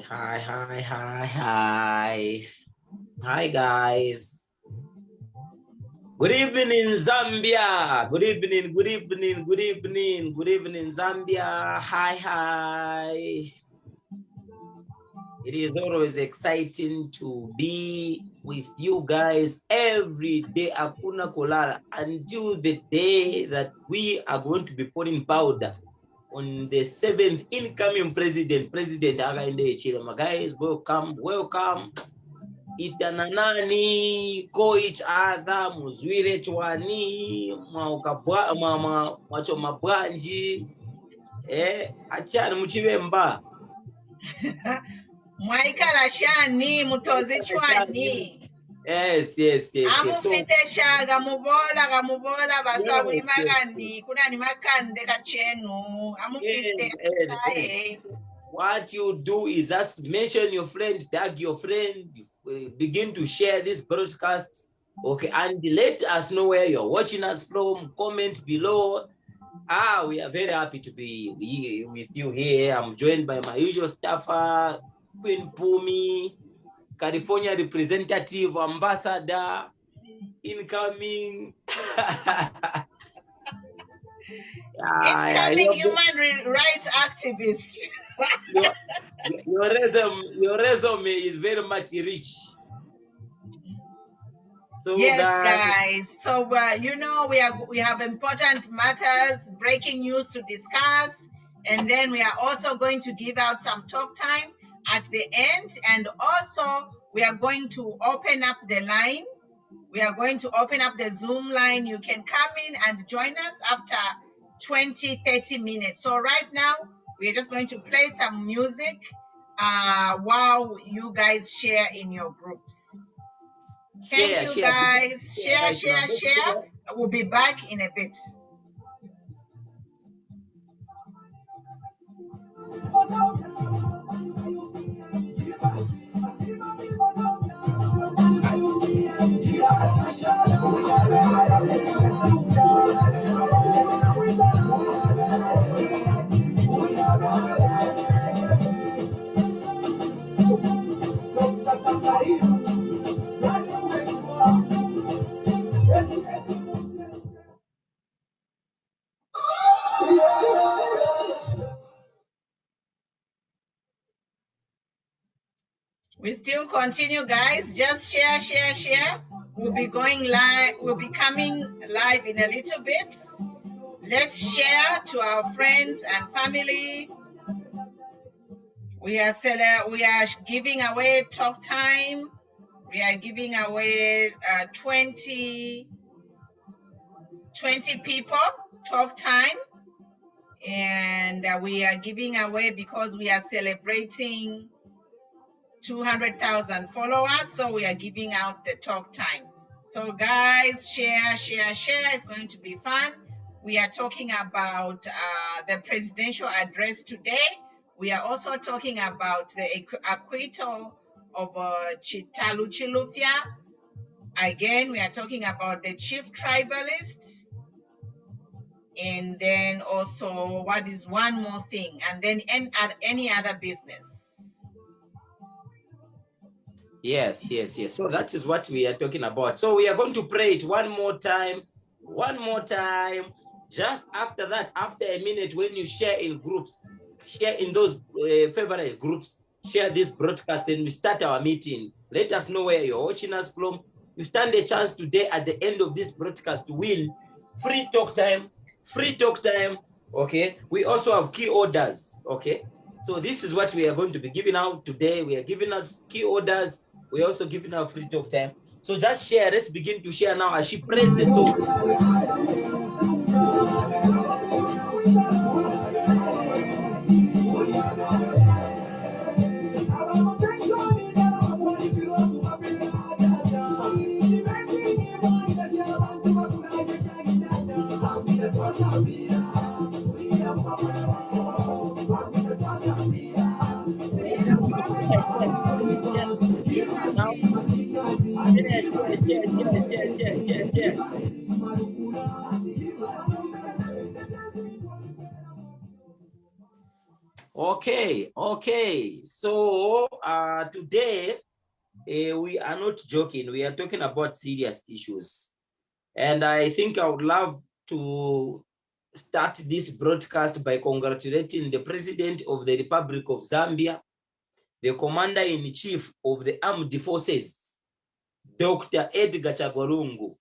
Hi. Hi, guys. Good evening, Zambia. Good evening, Zambia. Hi. It is always exciting to be with you guys every day, Akuna Kolala, until the day that we are going to be pouring powder on the 7th incoming president, Hakainde Chilema. Guys, welcome. Itana nani, ko each other, muzwire chwani, mwacho mabwanji, achani muchibemba. Mwaikala shani, mutozi chwani. Yes. Amufite shaga mubola basabuli magani kuna ni makande kachenu amufite What you do is just mention your friend, tag your friend, begin to share this broadcast, okay, and let us know where you're watching us from. Comment below. We are very happy to be with you here. I'm joined by my usual staffer, Queen Pumi, California representative, ambassador, incoming. Incoming human rights activist. your resume is very much rich. So yes, guys. So we have important matters, breaking news to discuss, and then we are also going to give out some talk time at the end, and also we are going to open up the line. We are going to open up the Zoom line. You can come in and join us after 20-30 minutes. So right now, we're just going to play some music while you guys share in your groups. Thank you, guys. Share. We'll be back in a bit. We still continue, guys. Just share. We'll be going live. We'll be coming live in a little bit. Let's share to our friends and family. We are giving away talk time. We are giving away 20 people talk time. And we are giving away because we are celebrating 200,000 followers, so we are giving out the talk time. So guys, share. It's going to be fun. We are talking about the presidential address today. We are also talking about the acquittal of Chitalu Chilufya. Again, we are talking about the chief tribalists. And then also, what is one more thing? And then any other business. Yes. So that is what we are talking about. So we are going to pray it one more time. Just after that, after a minute, when you share in groups, share in those favorite groups, share this broadcast, and we start our meeting. Let us know where you're watching us from. You stand a chance today at the end of this broadcast to win free talk time. Okay. We also have key orders. Okay. So this is what we are going to be giving out today. We are giving out key orders. We're also giving out free talk time. So just share. Let's begin to share now as she plays the song. Okay. So today we are not joking. We are talking about serious issues. And I think I would love to start this broadcast by congratulating the President of the Republic of Zambia, the Commander-in-Chief of the Armed Forces, Dr. Edgar Chagolungu.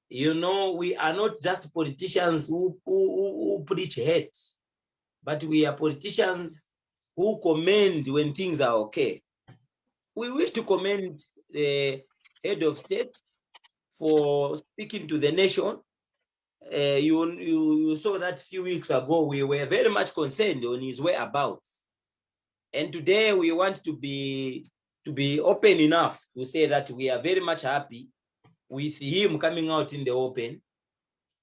You know, we are not just politicians who preach hate, but we are politicians who commend when things are okay. We wish to commend the head of state for speaking to the nation. You saw that a few weeks ago, we were very much concerned on his whereabouts. And today we want to be open enough to say that we are very much happy with him coming out in the open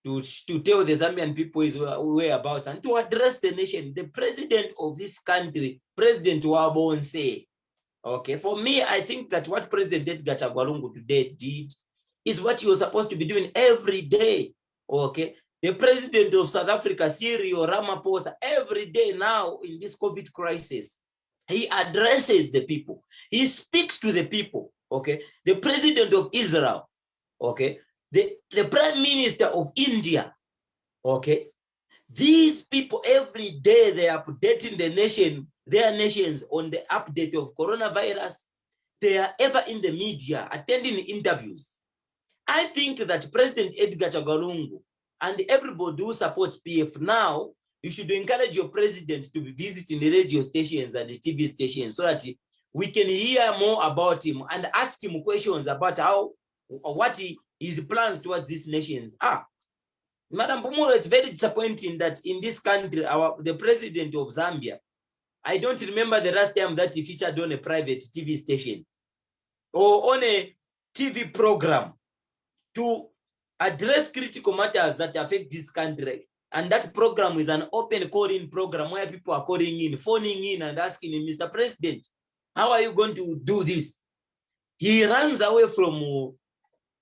to tell the Zambian people his whereabouts and to address the nation. The president of this country, President Wabonse. Okay, for me, I think that what President Edgar Chagolungu today did is what he was supposed to be doing every day. Okay, the president of South Africa, Cyril Ramaphosa, every day now in this COVID crisis, he addresses the people. He speaks to the people. Okay, the president of Israel. Okay, the prime minister of India. Okay, these people every day they are updating their nations on the update of coronavirus. They are ever in the media attending interviews. I think that President Edgar Chagolungu and everybody who supports PF now, you should encourage your president to be visiting the radio stations and the TV stations so that we can hear more about him and ask him questions about what his plans towards these nations are. Madam Pumuro, it's very disappointing that in this country, the president of Zambia, I don't remember the last time that he featured on a private TV station or on a TV program to address critical matters that affect this country. And that program is an open call-in program where people are calling in, phoning in and asking him, Mr. President, how are you going to do this? He runs away from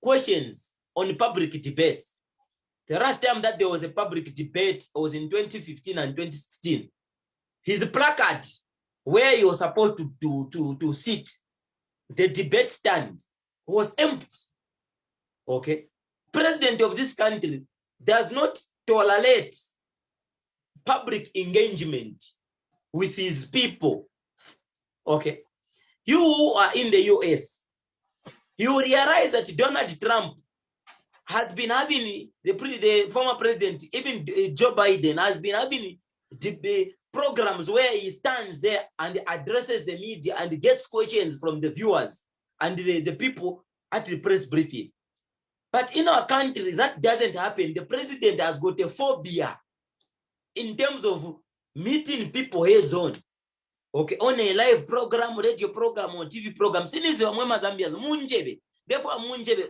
questions on public debates. The last time that there was a public debate was in 2015 and 2016. His placard where he was supposed to sit, the debate stand, was empty. Okay. President of this country does not tolerate public engagement with his people. Okay. You who are in the US, you realize that Donald Trump has been having the former president, even Joe Biden, has been having the programs where he stands there and addresses the media and gets questions from the viewers and the people at the press briefing. But in our country, that doesn't happen. The president has got a phobia in terms of meeting people heads on. Okay, on a live program, radio program, or TV program. Therefore,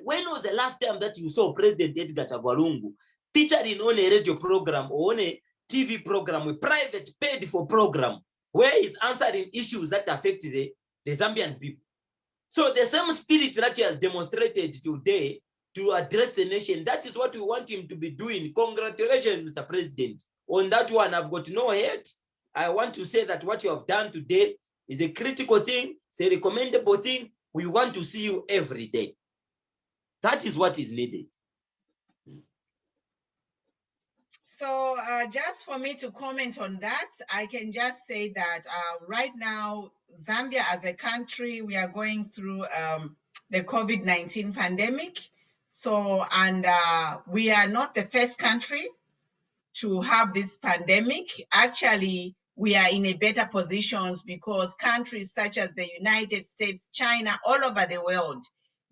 when was the last time that you saw President Edgar Chagolungu featuring on a radio program or on a TV program, a private paid for program, where he's answering issues that affect the Zambian people? So the same spirit that he has demonstrated today to address the nation, that is what we want him to be doing. Congratulations, Mr. President. On that one, I've got no hate. I want to say that what you have done today is a critical thing, it's a recommendable thing. We want to see you every day. That is what is needed. So just for me to comment on that, I can just say that right now, Zambia as a country, we are going through the COVID-19 pandemic. So, and we are not the first country to have this pandemic. Actually, we are in a better positions because countries such as the United States, China, all over the world,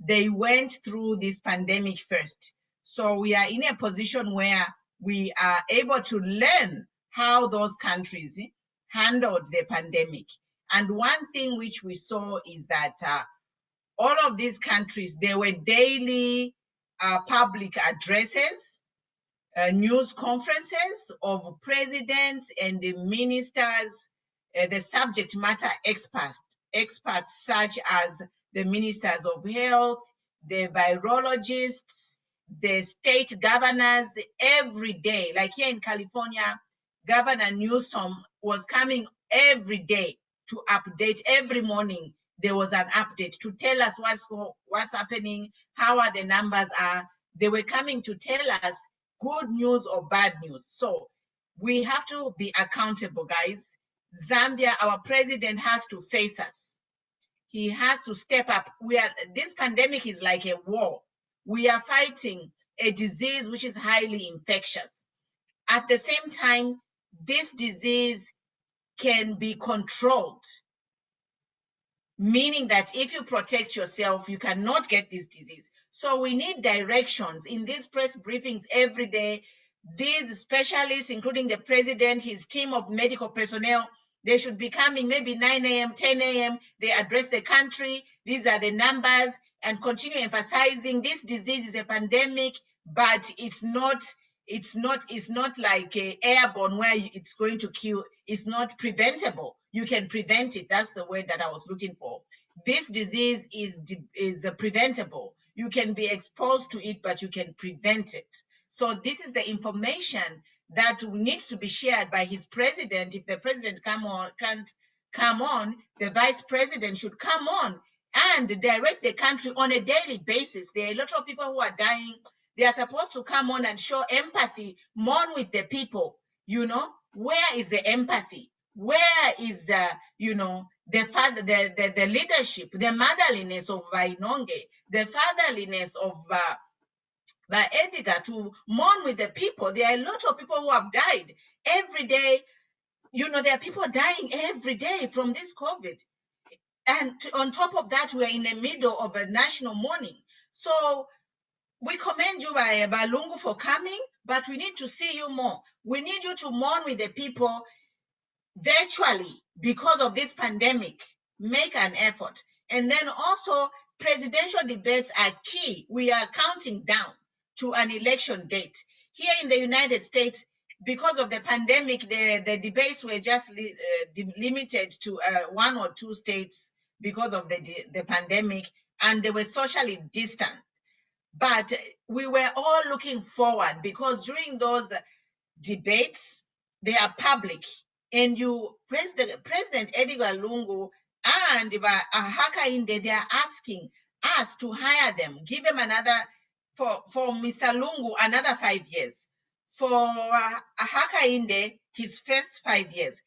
they went through this pandemic first. So we are in a position where we are able to learn how those countries handled the pandemic. And one thing which we saw is that all of these countries, there were daily public addresses, news conferences of presidents and the ministers, the subject matter experts such as the ministers of health, the virologists, the state governors. Every day, like here in California, Governor Newsom was coming every day to update. Every morning there was an update to tell us what's happening, how are the numbers are. They were coming to tell us good news or bad news. So we have to be accountable, guys. Zambia, our president has to face us. He has to step up. This pandemic is like a war. We are fighting a disease which is highly infectious. At the same time, this disease can be controlled, meaning that if you protect yourself, you cannot get this disease. So we need directions in these press briefings every day. These specialists, including the president, his team of medical personnel, they should be coming maybe 9 a.m., 10 a.m. They address the country. These are the numbers, and continue emphasizing this disease is a pandemic, but it's not like airborne where it's going to kill. It's not preventable. You can prevent it. That's the word that I was looking for. This disease is preventable. You can be exposed to it, but you can prevent it. So this is the information that needs to be shared by his president. If the president can't come on, the vice president should come on and direct the country on a daily basis. There are a lot of people who are dying. They are supposed to come on and show empathy, mourn with the people. Where is the empathy? Where is the leadership, the motherliness of Vainonge, the fatherliness of Edgar to mourn with the people? There are a lot of people who have died every day. There are people dying every day from this COVID. And on top of that, we're in the middle of a national mourning. So we commend you, Balungu, for coming, but we need to see you more. We need you to mourn with the people virtually because of this pandemic. Make an effort. And then also, presidential debates are key. We are counting down to an election date. Here in the United States, because of the pandemic, the debates were just limited to 1 or 2 states because of the pandemic, and they were socially distant. But we were all looking forward because during those debates, they are public. And President Edgar Lungu and Acquited, they are asking us to hire them, give them another, for Mr. Lungu, another 5 years. For Acquited, his first 5 years.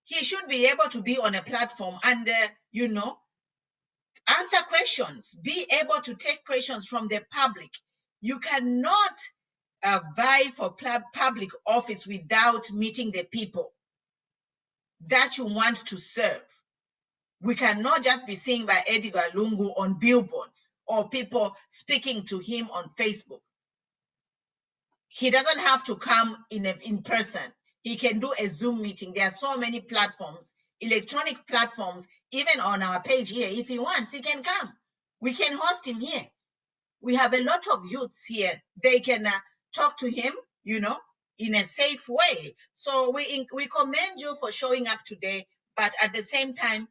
He should be able to be on a platform and, answer questions, be able to take questions from the public. You cannot vie for public office without meeting the people that you want to serve. We cannot just be seen by Edgar Lungu on billboards or people speaking to him on Facebook. He doesn't have to come in person. He can do a Zoom meeting. There are so many platforms, electronic platforms, even on our page here. If he wants, he can come. We can host him here. We have a lot of youths here. They can talk to him, in a safe way. So we commend you for showing up today, but at the same time,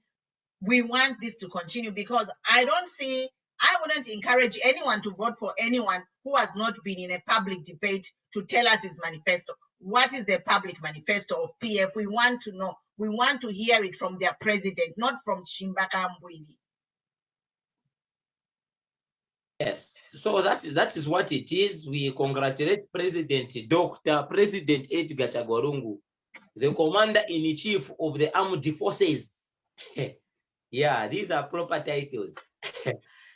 we want this to continue because I wouldn't encourage anyone to vote for anyone who has not been in a public debate to tell us his manifesto. What is the public manifesto of PF? We want to know. We want to hear it from their president, not from Kambwili. Yes, so that is what it is. We congratulate President Edgar Chagwarungu, the Commander-in-Chief of the Armed Forces. Yeah, these are proper titles.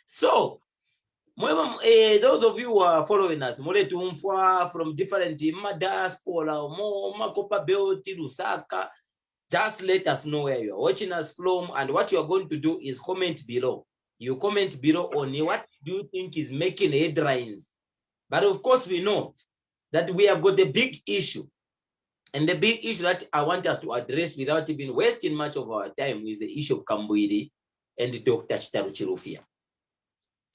So, those of you who are following us, from different diaspora, Makopa Belt, Lusaka, just let us know where you are watching us from, and what you are going to do is comment below. You comment below on what do you think is making headlines. But of course, we know that we have got a big issue. And the big issue that I want us to address without even wasting much of our time is the issue of Kambwili and Dr. Chitalu.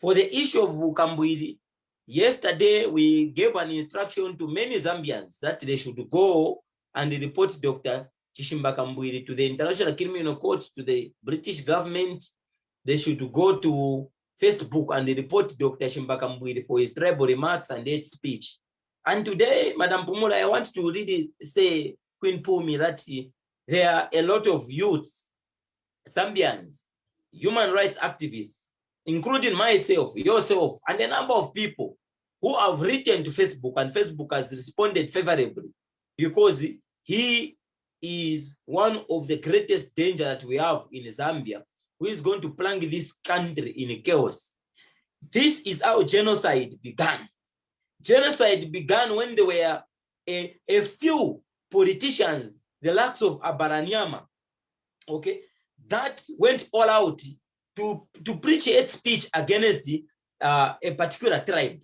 For the issue of Kambwili, yesterday we gave an instruction to many Zambians that they should go and report Dr. Kambwili to the International Criminal Court, to the British government. They should go to Facebook and report Dr. Kambwili for his tribal remarks and hate speech. And today, Madam Pumula, I want to really say, Queen Pumi, that there are a lot of youths, Zambians, human rights activists, including myself, yourself, and a number of people who have written to Facebook, and Facebook has responded favorably, because he is one of the greatest danger that we have in Zambia, who is going to plunge this country in chaos. This is how genocide began. Genocide began when there were a few politicians, the likes of Abaranyama, okay, that went all out to preach hate speech against a particular tribe.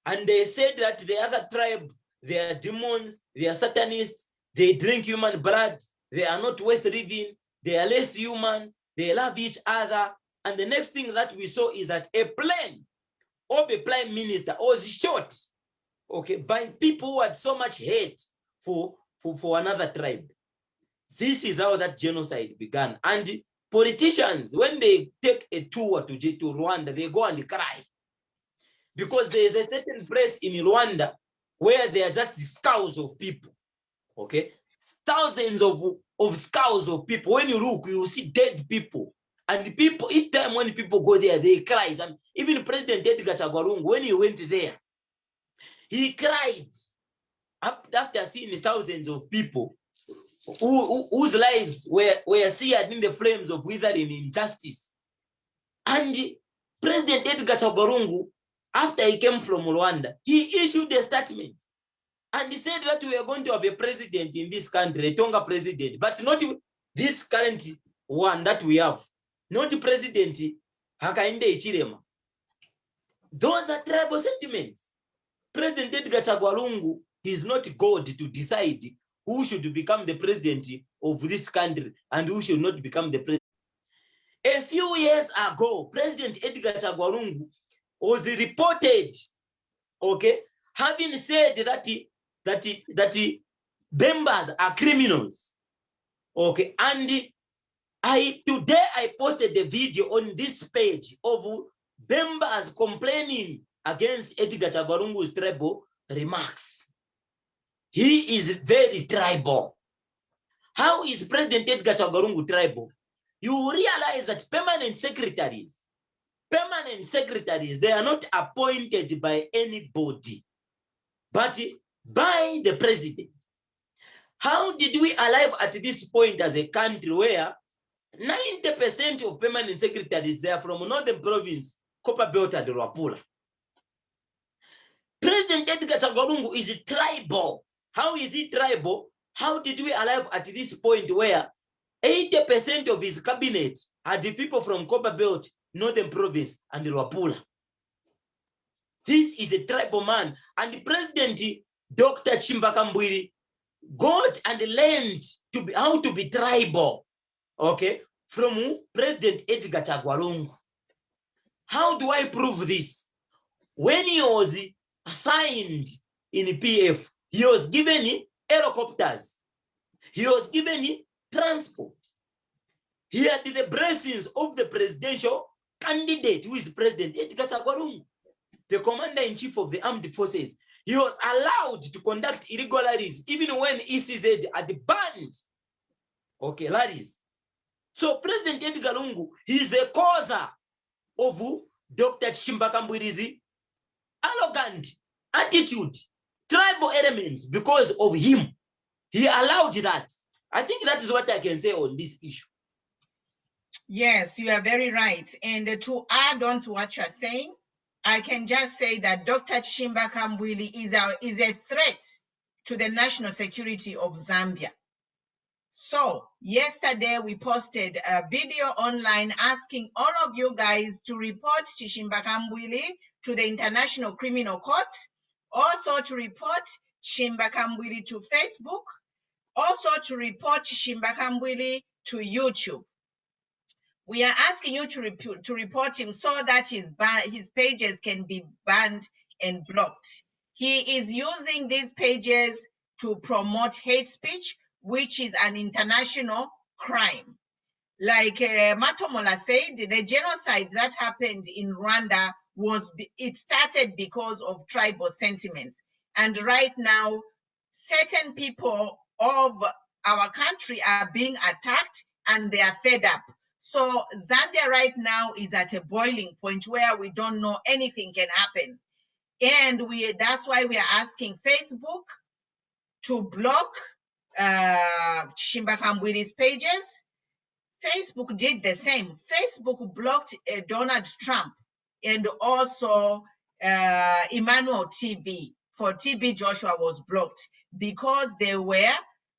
And they said that the other tribe, they are demons, they are satanists, they drink human blood, they are not worth living, they are less human, they love each other. And the next thing that we saw is that a plane of a prime minister was shot, okay, by people who had so much hate for another tribe. This is how that genocide began. And politicians, when they take a tour to Rwanda, they go and cry. Because there is a certain place in Rwanda where there are just skulls of people, okay? Thousands of skulls of people. When you look, you see dead people. And the people, each time when people go there, they cry. And even President Edgar Chagwarungu, when he went there, he cried after seeing thousands of people whose lives were seared in the flames of withering injustice. And President Edgar Chagwarungu, after he came from Rwanda, he issued a statement. And he said that we are going to have a president in this country, a Tonga president, but not this current one that we have. Not President Hakainde Ichirema. Those are tribal sentiments. President Edgar Chagwarungu is not God to decide who should become the president of this country and who should not become the president. A few years ago, President Edgar Chagwarungu was reported, okay, having said that Bembas are criminals, okay, and today I posted the video on this page of Bembas complaining against Edgar Chagwarungu's tribal remarks. He is very tribal. How is President Edgar Chagwarungu tribal? You realize that permanent secretaries, they are not appointed by anybody, but by the president. How did we arrive at this point as a country where 90% of permanent secretaries, they are from Northern Province, Copperbelt and Luapula? President Edgar Chagwarungu is tribal. How is he tribal? How did we arrive at this point where 80% of his cabinet are the people from Copperbelt, Northern Province, and Luapula? This is a tribal man. And President Dr. Kambwili got and learned how to be tribal, okay, from President Edgar Chagwarungu. How do I prove this? When he was assigned in PF, he was given helicopters. He was given transport. He had the blessings of the presidential candidate, who is President Edgar Chagwarungu, the commander-in-chief of the armed forces. He was allowed to conduct illegal rallies, even when ECZ had banned, okay, rallies. So President Edgar Lungu, he is a causer of Dr. Kambwili's arrogant attitude, tribal elements. Because of him, he allowed that. I think that is what I can say on this issue. Yes, you are very right. And to add on to what you're saying, I can just say that Dr. Kambwili is a threat to the national security of Zambia. So yesterday we posted a video online asking all of you guys to report Kambwili to the International Criminal Court, also to report Kambwili to Facebook, also to report Kambwili to YouTube. We are asking you to report him so that his pages can be banned and blocked. He is using these pages to promote hate speech, which is an international crime. Like Matomola said, the genocide that happened in Rwanda started because of tribal sentiments. And right now, certain people of our country are being attacked and they are fed up. So Zambia right now is at a boiling point where we don't know anything can happen. And that's why we are asking Facebook to block Kambwili's pages. Facebook did the same. Facebook blocked Donald Trump and also Emmanuel TV. For TB Joshua was blocked because they were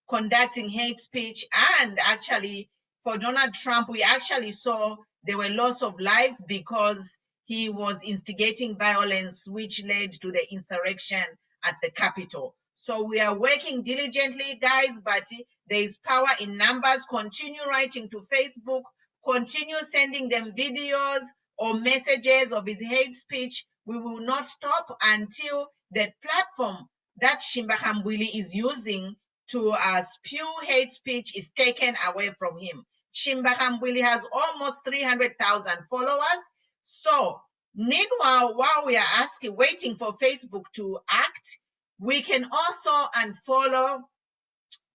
conducting hate speech. And actually, for Donald Trump, we actually saw there were loss of lives because he was instigating violence, which led to the insurrection at the Capitol. So we are working diligently, guys, but there is power in numbers. Continue writing to Facebook, continue sending them videos or messages of his hate speech. We will not stop until the platform that Kambwili is using to spew hate speech is taken away from him. Kambwili has almost 300,000 followers. So meanwhile, while we are waiting for Facebook to act, we can also unfollow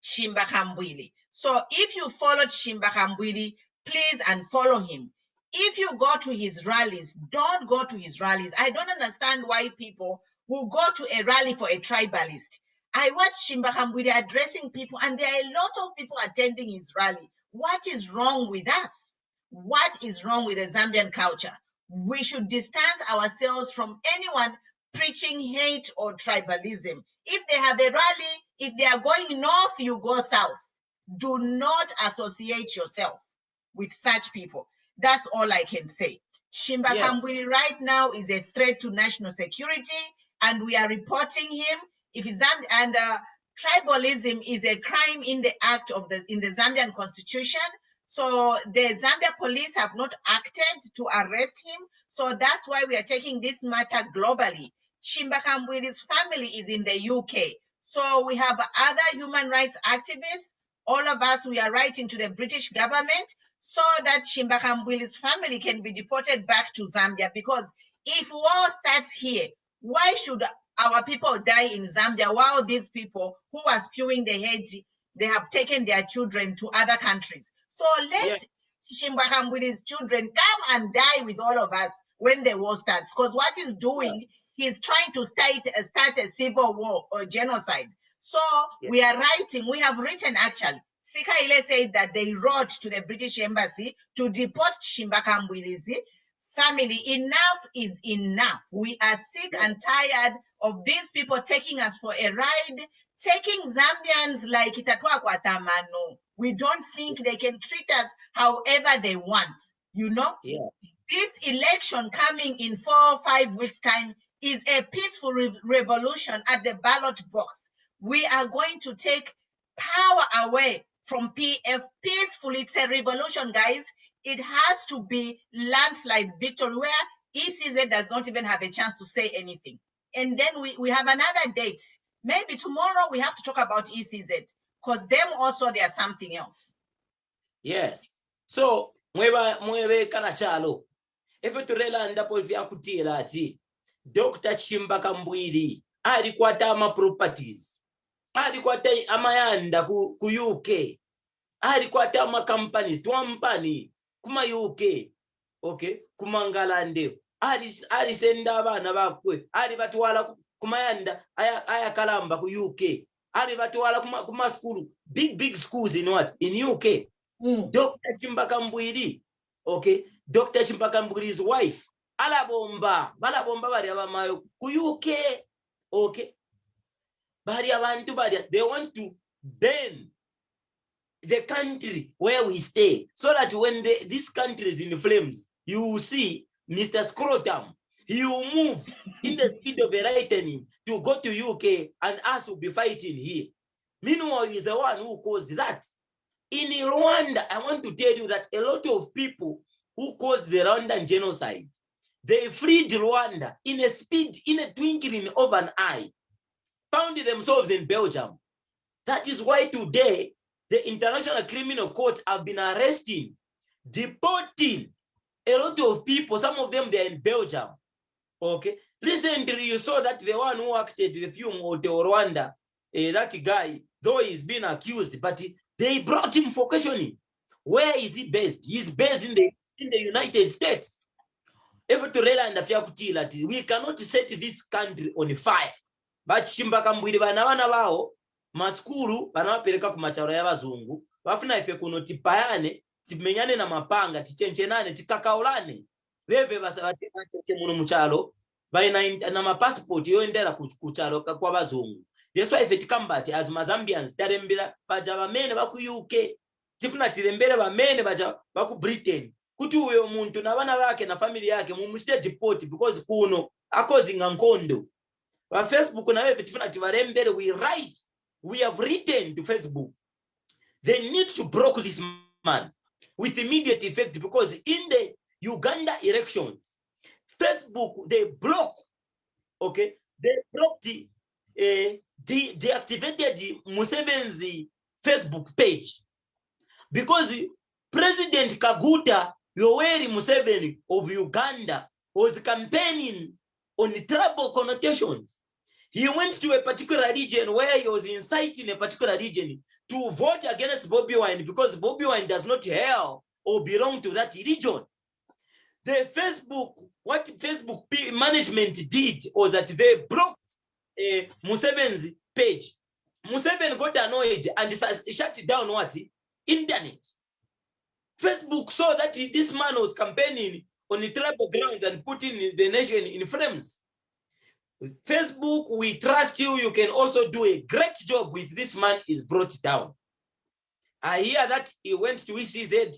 Kambwili. So if you followed Kambwili, please unfollow him. If you go to his rallies, don't go to his rallies. I don't understand why people will go to a rally for a tribalist. I watched Kambwili addressing people, and there are a lot of people attending his rally. What is wrong with us? What is wrong with the Zambian culture? We should distance ourselves from anyone preaching hate or tribalism. If they have a rally, if they are going north, you go south. Do not associate yourself with such people. That's all I can say. Kambwili right now is a threat to national security, and we are reporting him. Tribalism is a crime in the act of in the Zambian constitution. So the Zambia police have not acted to arrest him. So that's why we are taking this matter globally. Kambwili's family is in the UK. So we have other human rights activists. All of us, we are writing to the British government so that Kambwili's family can be deported back to Zambia. Because if war starts here, why should our people die in Zambia while these people who are spewing the hate, they have taken their children to other countries? So let Kambwili's children come and die with all of us when the war starts. Because what he's doing, he's trying to start a civil war or genocide. So we are writing, we have written actually. Sikaile said that they wrote to the British Embassy to deport Kambwili's family. Enough is enough. We are sick and tired of these people taking us for a ride, taking Zambians like itatwa kwa tamano. We don't think they can treat us however they want, you know? This election coming in 4 or 5 weeks' time is a peaceful revolution at the ballot box. We are going to take power away from PF peacefully. It's a revolution, guys. It has to be landslide victory where ECZ does not even have a chance to say anything. And then we have another date. Maybe tomorrow we have to talk about ECZ because them also there's something else. Yes. So mwebe kanachalo. Efe turela ndapo vya kutila ati Dr. Kambwili alikwata ama properties. Alikwata amayanda ku UK. Alikwata ama companies twampani kuma UK. Okay, kumangalande. Alisenda abana bakwe. Alibatwala kumayanda aya kalamba ku UK. Alibatwala kuma school, big schools in what? In UK. Dr. Kambwili. Okay, Dr. Kambwili's wife. Balabomba bari abamayo ku UK. Okay. Bari abantu bari, they want to burn the country where we stay so that when this country is in flames, you will see Mr. Scrotum. He will move in the speed of a lightning to go to UK and us will be fighting here. Meanwhile, he's the one who caused that. In Rwanda, I want to tell you that a lot of people who caused the Rwandan genocide, they freed Rwanda in a speed, in a twinkling of an eye, found themselves in Belgium. That is why today, the International Criminal Court have been arresting, deporting a lot of people. Some of them, they're in Belgium. Okay. Recently, you saw that the one who acted the film of the Rwanda, that guy, though he's been accused, but they brought him for questioning. Where is he based? He's based in the United States. We cannot set this country on fire. But Kambwili vana vao maskulu vanawapereka kumacharo y'abazungu vafuna ife kuno tipayane timenyane na mapanga tichenchenane tikakaulane veve vasavateke muno muchalo vaina na mapassport yoendera kuchalo kwa bazungu. That's why ife tikambati as Zambians tarembera baja vamene vaku UK tifuna tirembere vamene baja vaku Britain kuti uyo muntu na vana vake na family yake mumushite deport because kuno akozinga nkondo. Facebook na wewe tifuna tivarembere we have written to Facebook. They need to block this man with immediate effect because in the Uganda elections, Facebook they block, okay, they blocked deactivated Museveni's Facebook page because President Kaguta Yoweri Museveni of Uganda was campaigning on the tribal connotations. He went to a particular region where he was inciting a particular region to vote against Bobby Wine because Bobby Wine does not hail or belong to that region. What Facebook management did was that they blocked Museveni's page. Museveni got annoyed and shut down what? Internet. Facebook saw that this man was campaigning on the tribal grounds and putting the nation in flames. Facebook, we trust you. You can also do a great job if this man is brought down. I hear that he went to ECL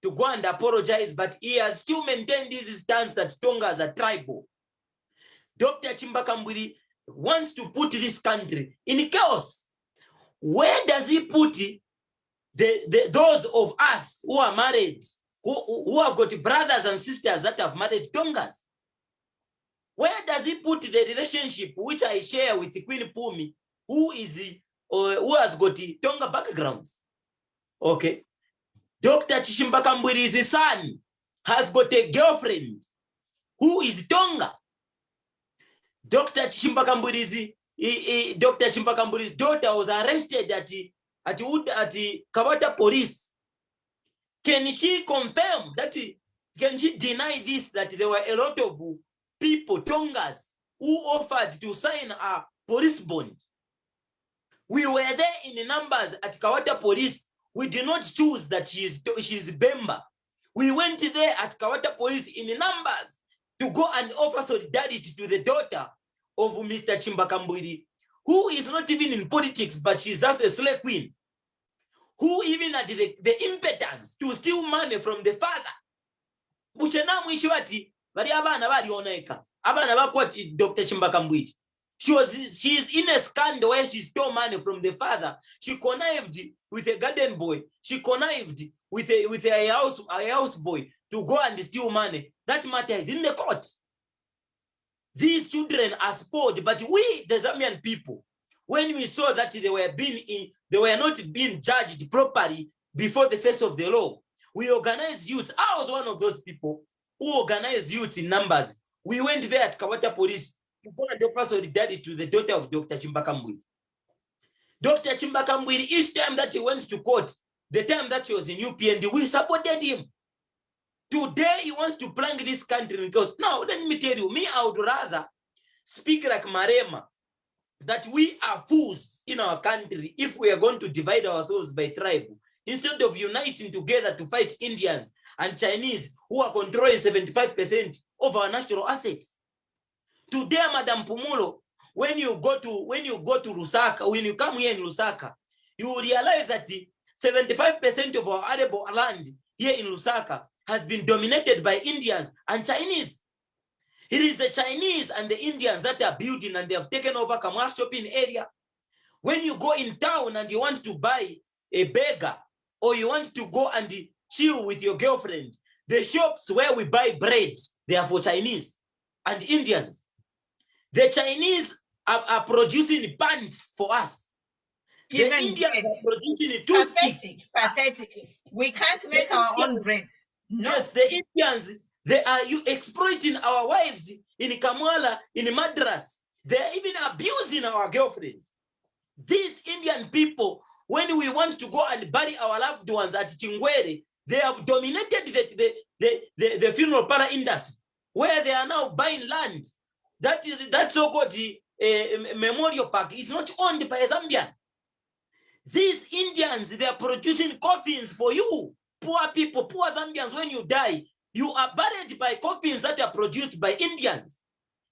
to go and apologize, but he has still maintained his stance that Tongas are tribal. Dr. Kambwili wants to put this country in chaos. Where does he put those of us who are married, who have got brothers and sisters that have married Tongas? Where does he put the relationship which I share with Queen Pumi, who has got Tonga backgrounds? Okay. Dr. Kambwili's son has got a girlfriend who is Tonga. Dr. Kambwili's daughter was arrested at Kawata police. Can she confirm that? Can she deny this, that there were a lot of people, Tongas, who offered to sign a police bond? We were there in numbers at Kawata police. We did not choose that she's Bemba. We went there at Kawata police in numbers to go and offer solidarity to the daughter of Mr. Kambwili, who is not even in politics, but she's just a slave queen, who even had the impotence to steal money from the father. Dr. Kambwili. She is in a scandal where she stole money from the father. She connived with a garden boy. She connived with a house boy to go and steal money. That matter is in the court. These children are spoiled, but we, the Zambian people, when we saw that they were not being judged properly before the face of the law, we organized youth. I was one of those people who organized youth in numbers. We went there at Kawata police to go and offer solidarity to the daughter of Dr. Kambwili. Dr. Kambwili, each time that he went to court, the time that he was in UPND, we supported him. Today, he wants to plunge this country because now, let me tell you, I would rather speak like Marema, that we are fools in our country if we are going to divide ourselves by tribe, instead of uniting together to fight Indians and Chinese who are controlling 75% of our national assets. Today, Madam Pumulo, when you go to Lusaka, when you come here in Lusaka, you will realize that 75% of our arable land here in Lusaka has been dominated by Indians and Chinese. It is the Chinese and the Indians that are building, and they have taken over Kamwar shopping area. When you go in town and you want to buy a burger, or you want to go and chill with your girlfriend, the shops where we buy bread, they are for Chinese and Indians. The Chinese are producing pants for us. The Indians are producing toothpicks. Pathetic. We can't make our own bread. No. Yes, the Indians, they are exploiting our wives in Kamwala, in Madras. They are even abusing our girlfriends. These Indian people, when we want to go and bury our loved ones at Chingwere, they have dominated the funeral parlor industry, where they are now buying land. That so-called memorial park is not owned by a Zambian. These Indians, they are producing coffins for you, poor people, poor Zambians. When you die, you are buried by coffins that are produced by Indians.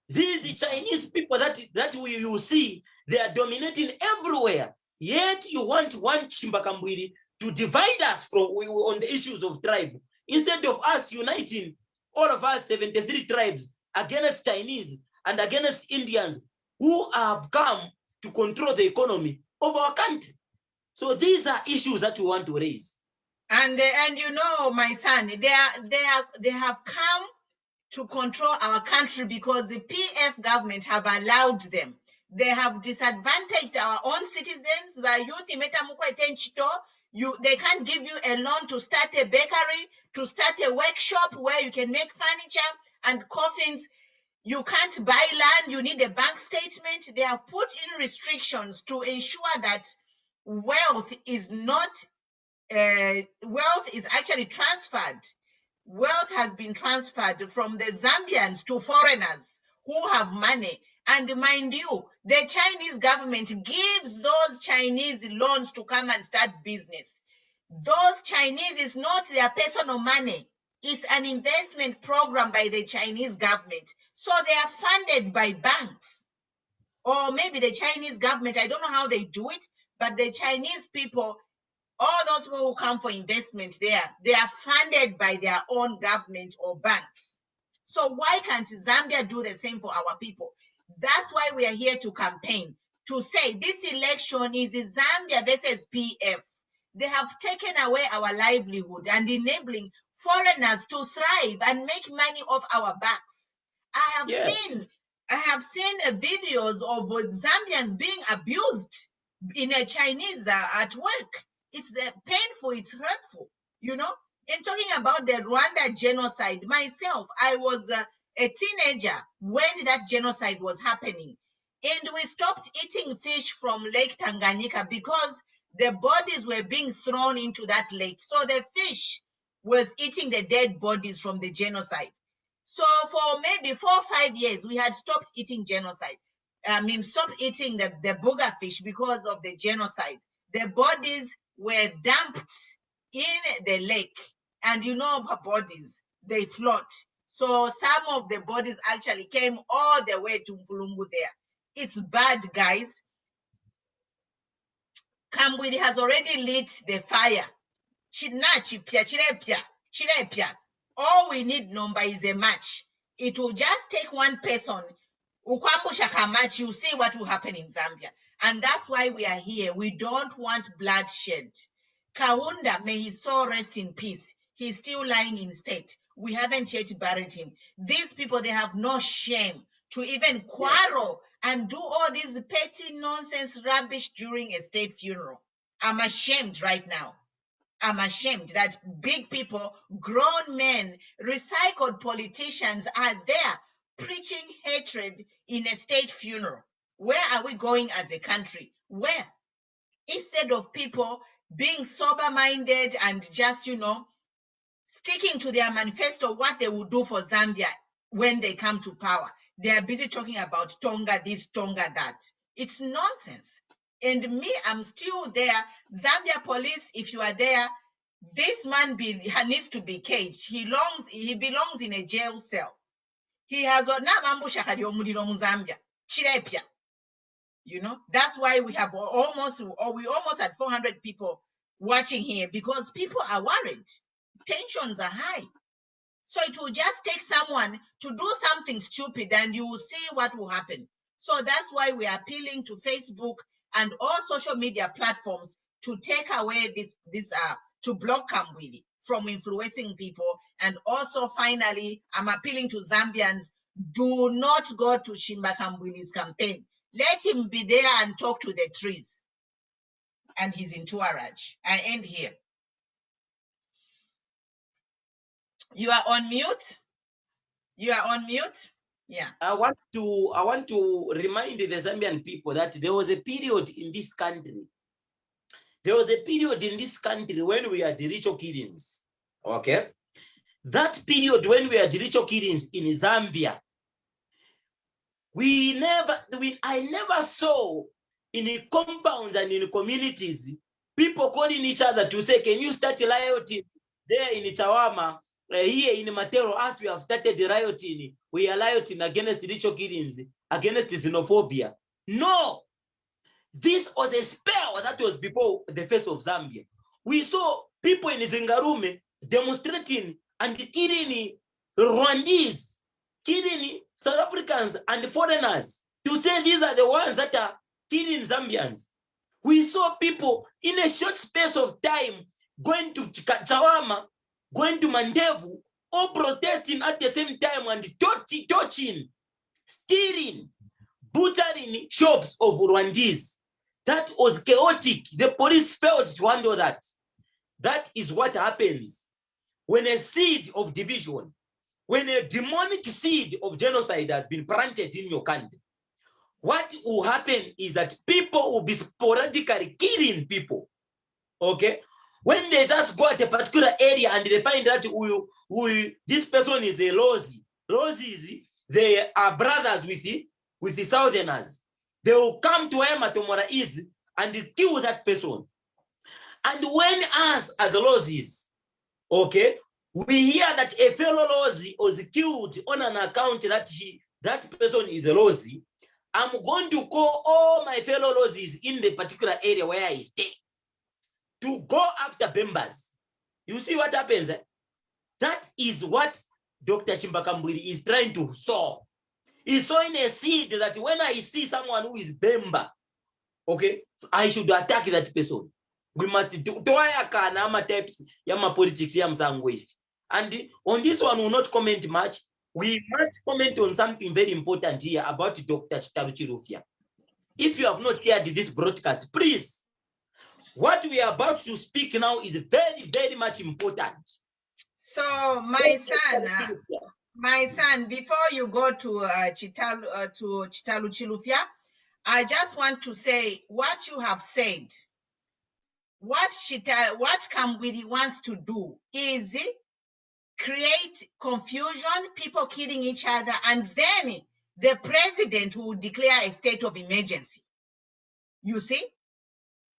These Chinese people that you see, they are dominating everywhere. Yet you want one Kambwili to divide us from on the issues of tribe, instead of us uniting all of us 73 tribes against Chinese and against Indians who have come to control the economy of our country. So these are issues that we want to raise. And you know, my son, they have come to control our country because the PF government have allowed them. They have disadvantaged our own citizens. They can't give you a loan to start a bakery, to start a workshop where you can make furniture and coffins. You can't buy land. You need a bank statement. They have put in restrictions to ensure that wealth is not wealth is actually transferred. Wealth has been transferred from the Zambians to foreigners who have money. And mind you, the Chinese government gives those Chinese loans to come and start business. Those Chinese is not their personal money. It's an investment program by the Chinese government. So they are funded by banks. Or maybe the Chinese government, I don't know how they do it, but the Chinese people, all those people who come for investment there, they are funded by their own government or banks. So why can't Zambia do the same for our people? That's why we are here to campaign, to say this election is Zambia versus PF. They have taken away our livelihood and enabling foreigners to thrive and make money off our backs. I have seen videos of Zambians being abused in a Chinese at work. It's painful, it's hurtful, you know. And talking about the Rwanda genocide, myself, I was a teenager when that genocide was happening. And we stopped eating fish from Lake Tanganyika because the bodies were being thrown into that lake. So the fish was eating the dead bodies from the genocide. So for maybe 4 or 5 years, we had stopped eating stopped eating the booger fish because of the genocide. The bodies were dumped in the lake, and you know bodies, they float. So some of the bodies actually came all the way to Mpulungu there. It's bad, guys. Kambwili has already lit the fire. All we need, Nomba, is a match. It will just take one person. You see what will happen in Zambia. And that's why we are here. We don't want bloodshed. Kaunda, may his soul rest in peace. He's still lying in state. We haven't yet buried him. These people, they have no shame to even quarrel and do all this petty nonsense rubbish during a state funeral. I'm ashamed right now. I'm ashamed that big people, grown men, recycled politicians are there preaching hatred in a state funeral. Where are we going as a country? Where? Instead of people being sober-minded and just, sticking to their manifesto, what they will do for Zambia when they come to power. They are busy talking about Tonga this, Tonga that. It's nonsense. And me, I'm still there. Zambia police, if you are there, this man needs to be caged. He belongs in a jail cell. He has Zambia. That's why we almost had 400 people watching here, because people are worried. Tensions are high. So it will just take someone to do something stupid and you will see what will happen. So that's why we are appealing to Facebook and all social media platforms to take away to block Kambwili from influencing people. And also, finally, I'm appealing to Zambians, do not go to Shimba Kambwili's campaign. Let him be there and talk to the trees and his entourage. I end here. You are on mute. You are on mute. Yeah. I want to remind the Zambian people that there was a period in this country. There was a period in this country when we had ritual killings. Okay. That period when we had ritual killings in Zambia, I never saw in compounds and in communities people calling each other to say, can you start rioting there in Chawama, here in Matero, as we have started the rioting, we are rioting against ritual killings, against xenophobia. No, this was a spell that was before the face of Zambia. We saw people in Zingarume demonstrating and killing Rwandese, killing South Africans and foreigners, to say these are the ones that are killing Zambians. We saw people in a short space of time going to Chawama, going to Mandevu, all protesting at the same time and torching, stealing, butchering shops of Rwandese. That was chaotic. The police failed to handle that. That is what happens when a seed of division, when a demonic seed of genocide has been planted in your country. What will happen is that people will be sporadically killing people. Okay? When they just go at a particular area and they find that this person is a Lozi. Lozis, they are brothers with the Southerners. They will come to Ematomora East and kill that person. And when us as Lozis, okay, we hear that a fellow Lozi was killed on an account that person is a Lozi, I'm going to call all my fellow Lozis in the particular area where I stay to go after Bembas. You see what happens? That is what Dr. Kambwili is trying to sow. He's sowing a seed that when I see someone who is Bemba, okay, I should attack that person. We must do types yama politics yam sangwesi. And on this one, we will not comment much. We must comment on something very important here about Dr. Chitalu. If you have not heard this broadcast, please, what we are about to speak now is very, very much important. So, my son, before you go to Chitalu Chilufya, I just want to say what you have said. What Kambwili wants to do is create confusion, people killing each other, and then the president will declare a state of emergency. You see?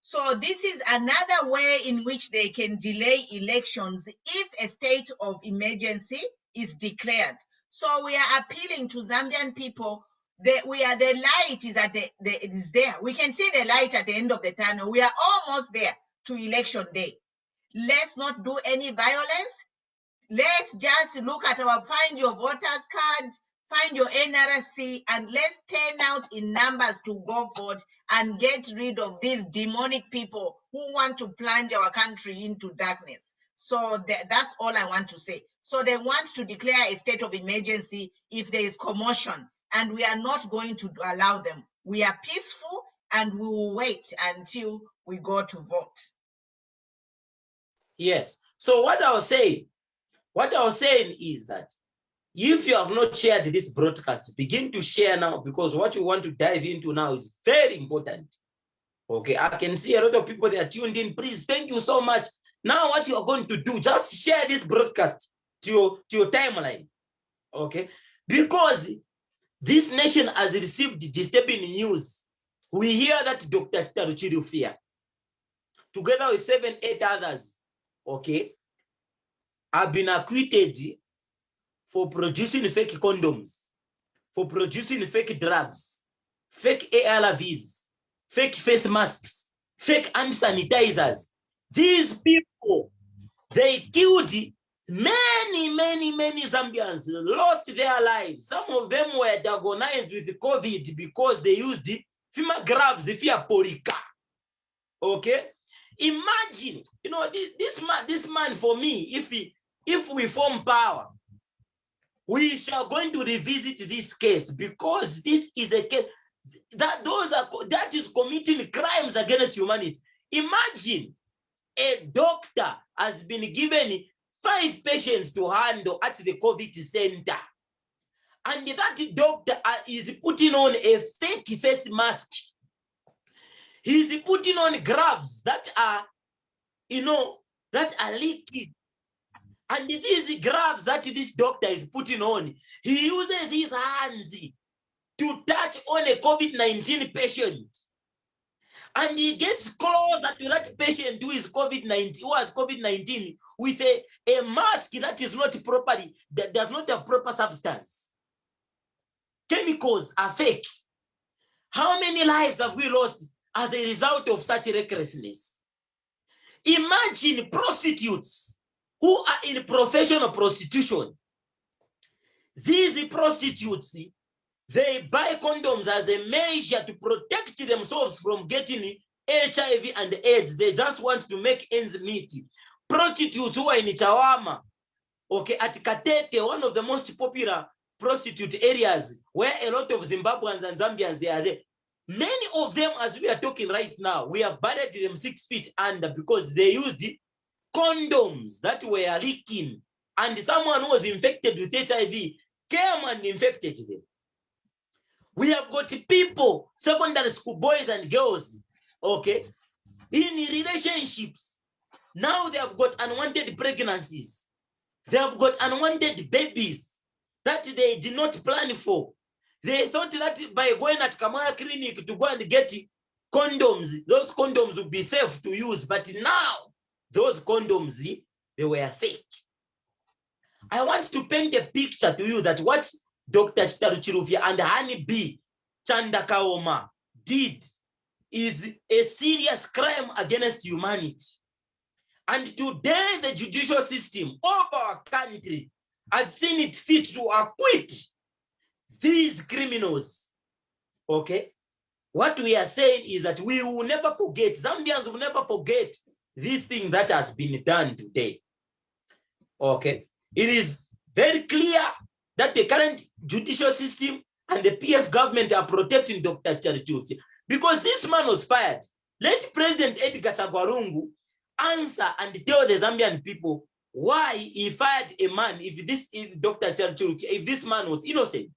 So this is another way in which they can delay elections if a state of emergency is declared. So we are appealing to Zambian people that the light is is there. We can see the light at the end of the tunnel. We are almost there to election day. Let's not do any violence. Let's just look at find your voters card, find your NRC, and let's turn out in numbers to go vote and get rid of these demonic people who want to plunge our country into darkness. So that's all I want to say. So they want to declare a state of emergency if there is commotion, and we are not going to allow them. We are peaceful and we will wait until we go to vote. Yes. So what I was saying is that if you have not shared this broadcast, begin to share now, because what we want to dive into now is very important. Okay, I can see a lot of people that are tuned in. Please, thank you so much. Now what you are going to do, just share this broadcast to your timeline. Okay, because this nation has received disturbing news. We hear that Dr. Chitalu, together with 7-8 others, okay, have been acquitted for producing fake condoms, for producing fake drugs, fake ARVs, fake face masks, fake hand sanitizers. These people, they killed many Zambians, lost their lives. Some of them were diagnosed with COVID because they used FEMA gloves, FIA Porika. Okay? Imagine, you know, this man for me, if we form power, we shall going to revisit this case, because this is a case that is committing crimes against humanity. Imagine a doctor has been given 5 patients to handle at the COVID center, And that doctor is putting on a fake face mask. He's putting on gloves that are, that are leaking. And these gloves that this doctor is putting on, he uses his hands to touch on a COVID-19 patient. And he gets closer to that patient who has COVID-19 with a mask that is not properly, that does not have proper substance. Chemicals are fake. How many lives have we lost as a result of such recklessness? Imagine prostitutes who are in professional prostitution. These prostitutes, they buy condoms as a measure to protect themselves from getting HIV and AIDS. They just want to make ends meet. Prostitutes who are in Chawama, okay, at Katete, one of the most popular prostitute areas where a lot of Zimbabweans and Zambians, they are there. Many of them, as we are talking right now, we have buried them 6 feet under because they used condoms that were leaking, and someone who was infected with HIV came and infected them. We have got people, secondary school boys and girls, okay, in relationships. Now they have got unwanted pregnancies. They have got unwanted babies that they did not plan for. They thought that by going at Kamara Clinic to go and get condoms, those condoms would be safe to use. But now, those condoms, they were fake. I want to paint a picture to you that what Dr. Chitalu and Honey B. Chandakaoma did is a serious crime against humanity. And today, the judicial system of our country has seen it fit to acquit these criminals. Okay? What we are saying is that we will never forget, Zambians will never forget this thing that has been done today. Okay? It is very clear that the current judicial system and the PF government are protecting Dr. Chitalu because this man was fired. Let President Edgar Chagwarungu answer and tell the Zambian people why he fired a man if Dr. Chitalu, if this man was innocent.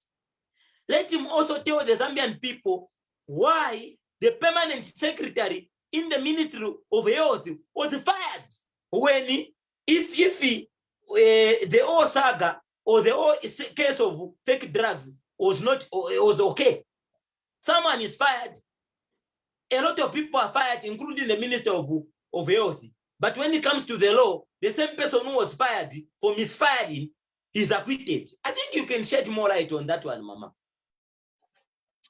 Let him also tell the Zambian people why the permanent secretary in the Ministry of Health was fired when the whole saga or the whole case of fake drugs was okay. Someone is fired. A lot of people are fired, including the Minister of Health. But when it comes to the law, the same person who was fired for misfiring is acquitted. I think you can shed more light on that one, Mama.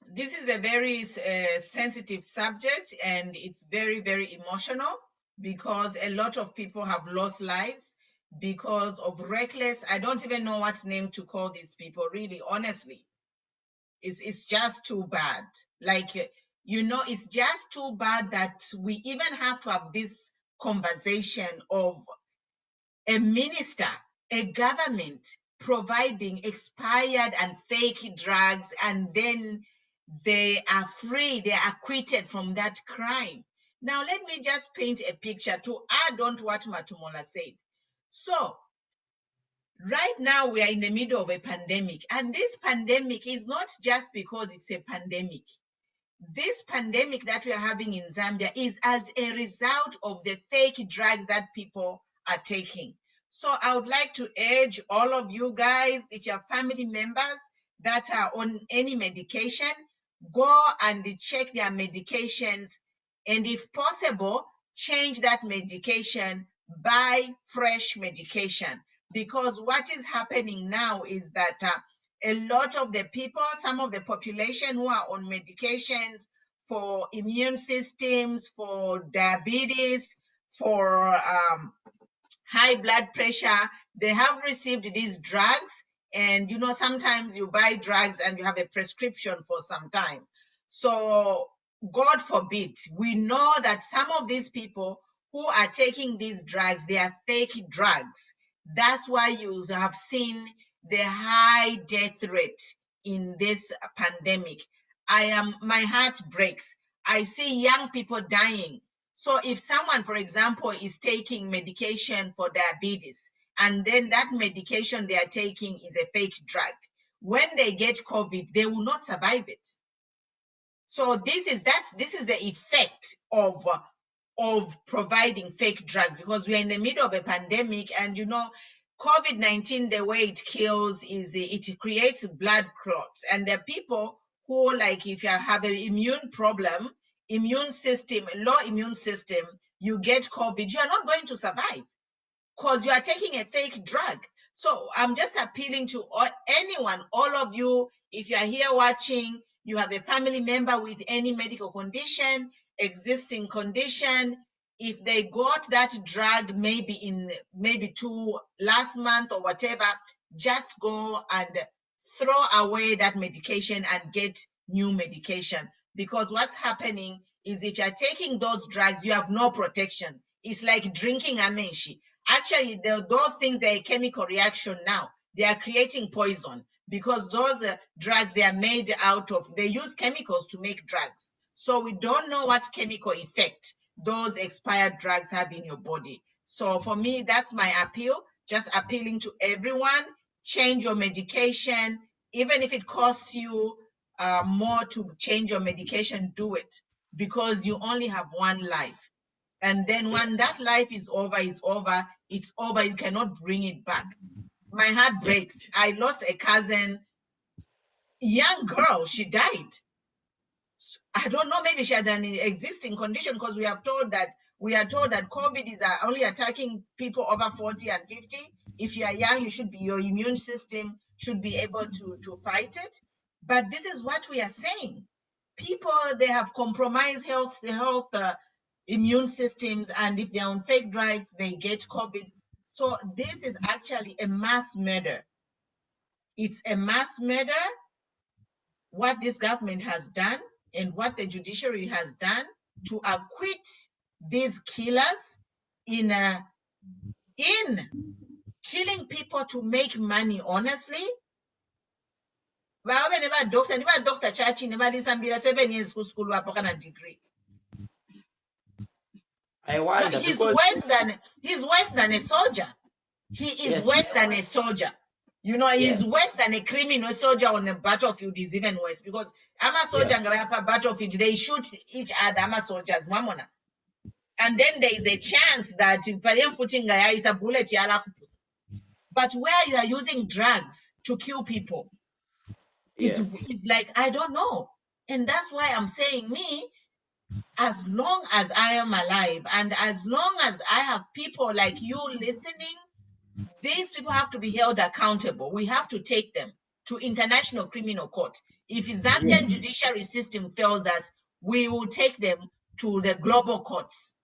This is a very sensitive subject, and it's very, very emotional because a lot of people have lost lives because of reckless. I don't even know what name to call these people, really, honestly. It's just too bad. Like, it's just too bad that we even have to have this conversation of a minister, a government providing expired and fake drugs, and then they are free, they are acquitted from that crime. Now, let me just paint a picture to add on to what Matumola said. So, right now we are in the middle of a pandemic, and this pandemic is not just because it's a pandemic. This pandemic that we are having in Zambia is as a result of the fake drugs that people are taking. So I would like to urge all of you guys, if you have family members that are on any medication, go and check their medications, and if possible, change that medication, buy fresh medication. Because what is happening now is that a lot of the people, some of the population who are on medications for immune systems, for diabetes, for high blood pressure, they have received these drugs. And, sometimes you buy drugs and you have a prescription for some time. So God forbid, we know that some of these people who are taking these drugs, they are fake drugs. That's why you have seen the high death rate in this pandemic. My heart breaks. I see young people dying. So if someone, for example, is taking medication for diabetes, and then that medication they are taking is a fake drug, when they get COVID, they will not survive it. So this is the effect of providing fake drugs, because we are in the middle of a pandemic, and you know, COVID-19, the way it kills is it creates blood clots, and the people who, like, if you have an immune problem, low immune system, you get COVID, you are not going to survive because you are taking a fake drug. So I'm just appealing to anyone, all of you, if you are here watching, you have a family member with any medical condition, existing condition, if they got that drug maybe last month or whatever, just go and throw away that medication and get new medication. Because what's happening is, if you're taking those drugs, you have no protection. It's like drinking amenshi. Actually, those things, they're a chemical reaction now. They are creating poison, because those drugs, they are made they use chemicals to make drugs. So we don't know what chemical effect those expired drugs have in your body. So for me, that's my appeal, just appealing to everyone, change your medication. Even if it costs you more to change your medication, do it, because you only have one life. And then when that life is over, it's over. You cannot bring it back. My heart breaks. I lost a cousin, young girl, she died. I don't know, maybe she had an existing condition, because we are told that COVID is only attacking people over 40 and 50. If you are young, your immune system should be able to fight it. But this is what we are saying. People, they have compromised health immune systems, and if they're on fake drugs, they get COVID. So this is actually a mass murder. It's a mass murder, what this government has done and what the judiciary has done to acquit these killers in killing people to make money, honestly. Dr. Chachi never Zambia 7 years school degree. I wonder, he's worse than a soldier. He is worse than a soldier. You know, he's worse than a criminal. Soldier on the battlefield is even worse, because I'm a soldier and a battlefield, they shoot each other. I'm a soldiers, mamona. And then there is a chance that is a bullet. But where you are using drugs to kill people, it's like, I don't know. And that's why I'm saying, as long as I am alive, and as long as I have people like you listening, these people have to be held accountable. We have to take them to International Criminal Court. If the Zambian judiciary system fails us, we will take them to the global courts.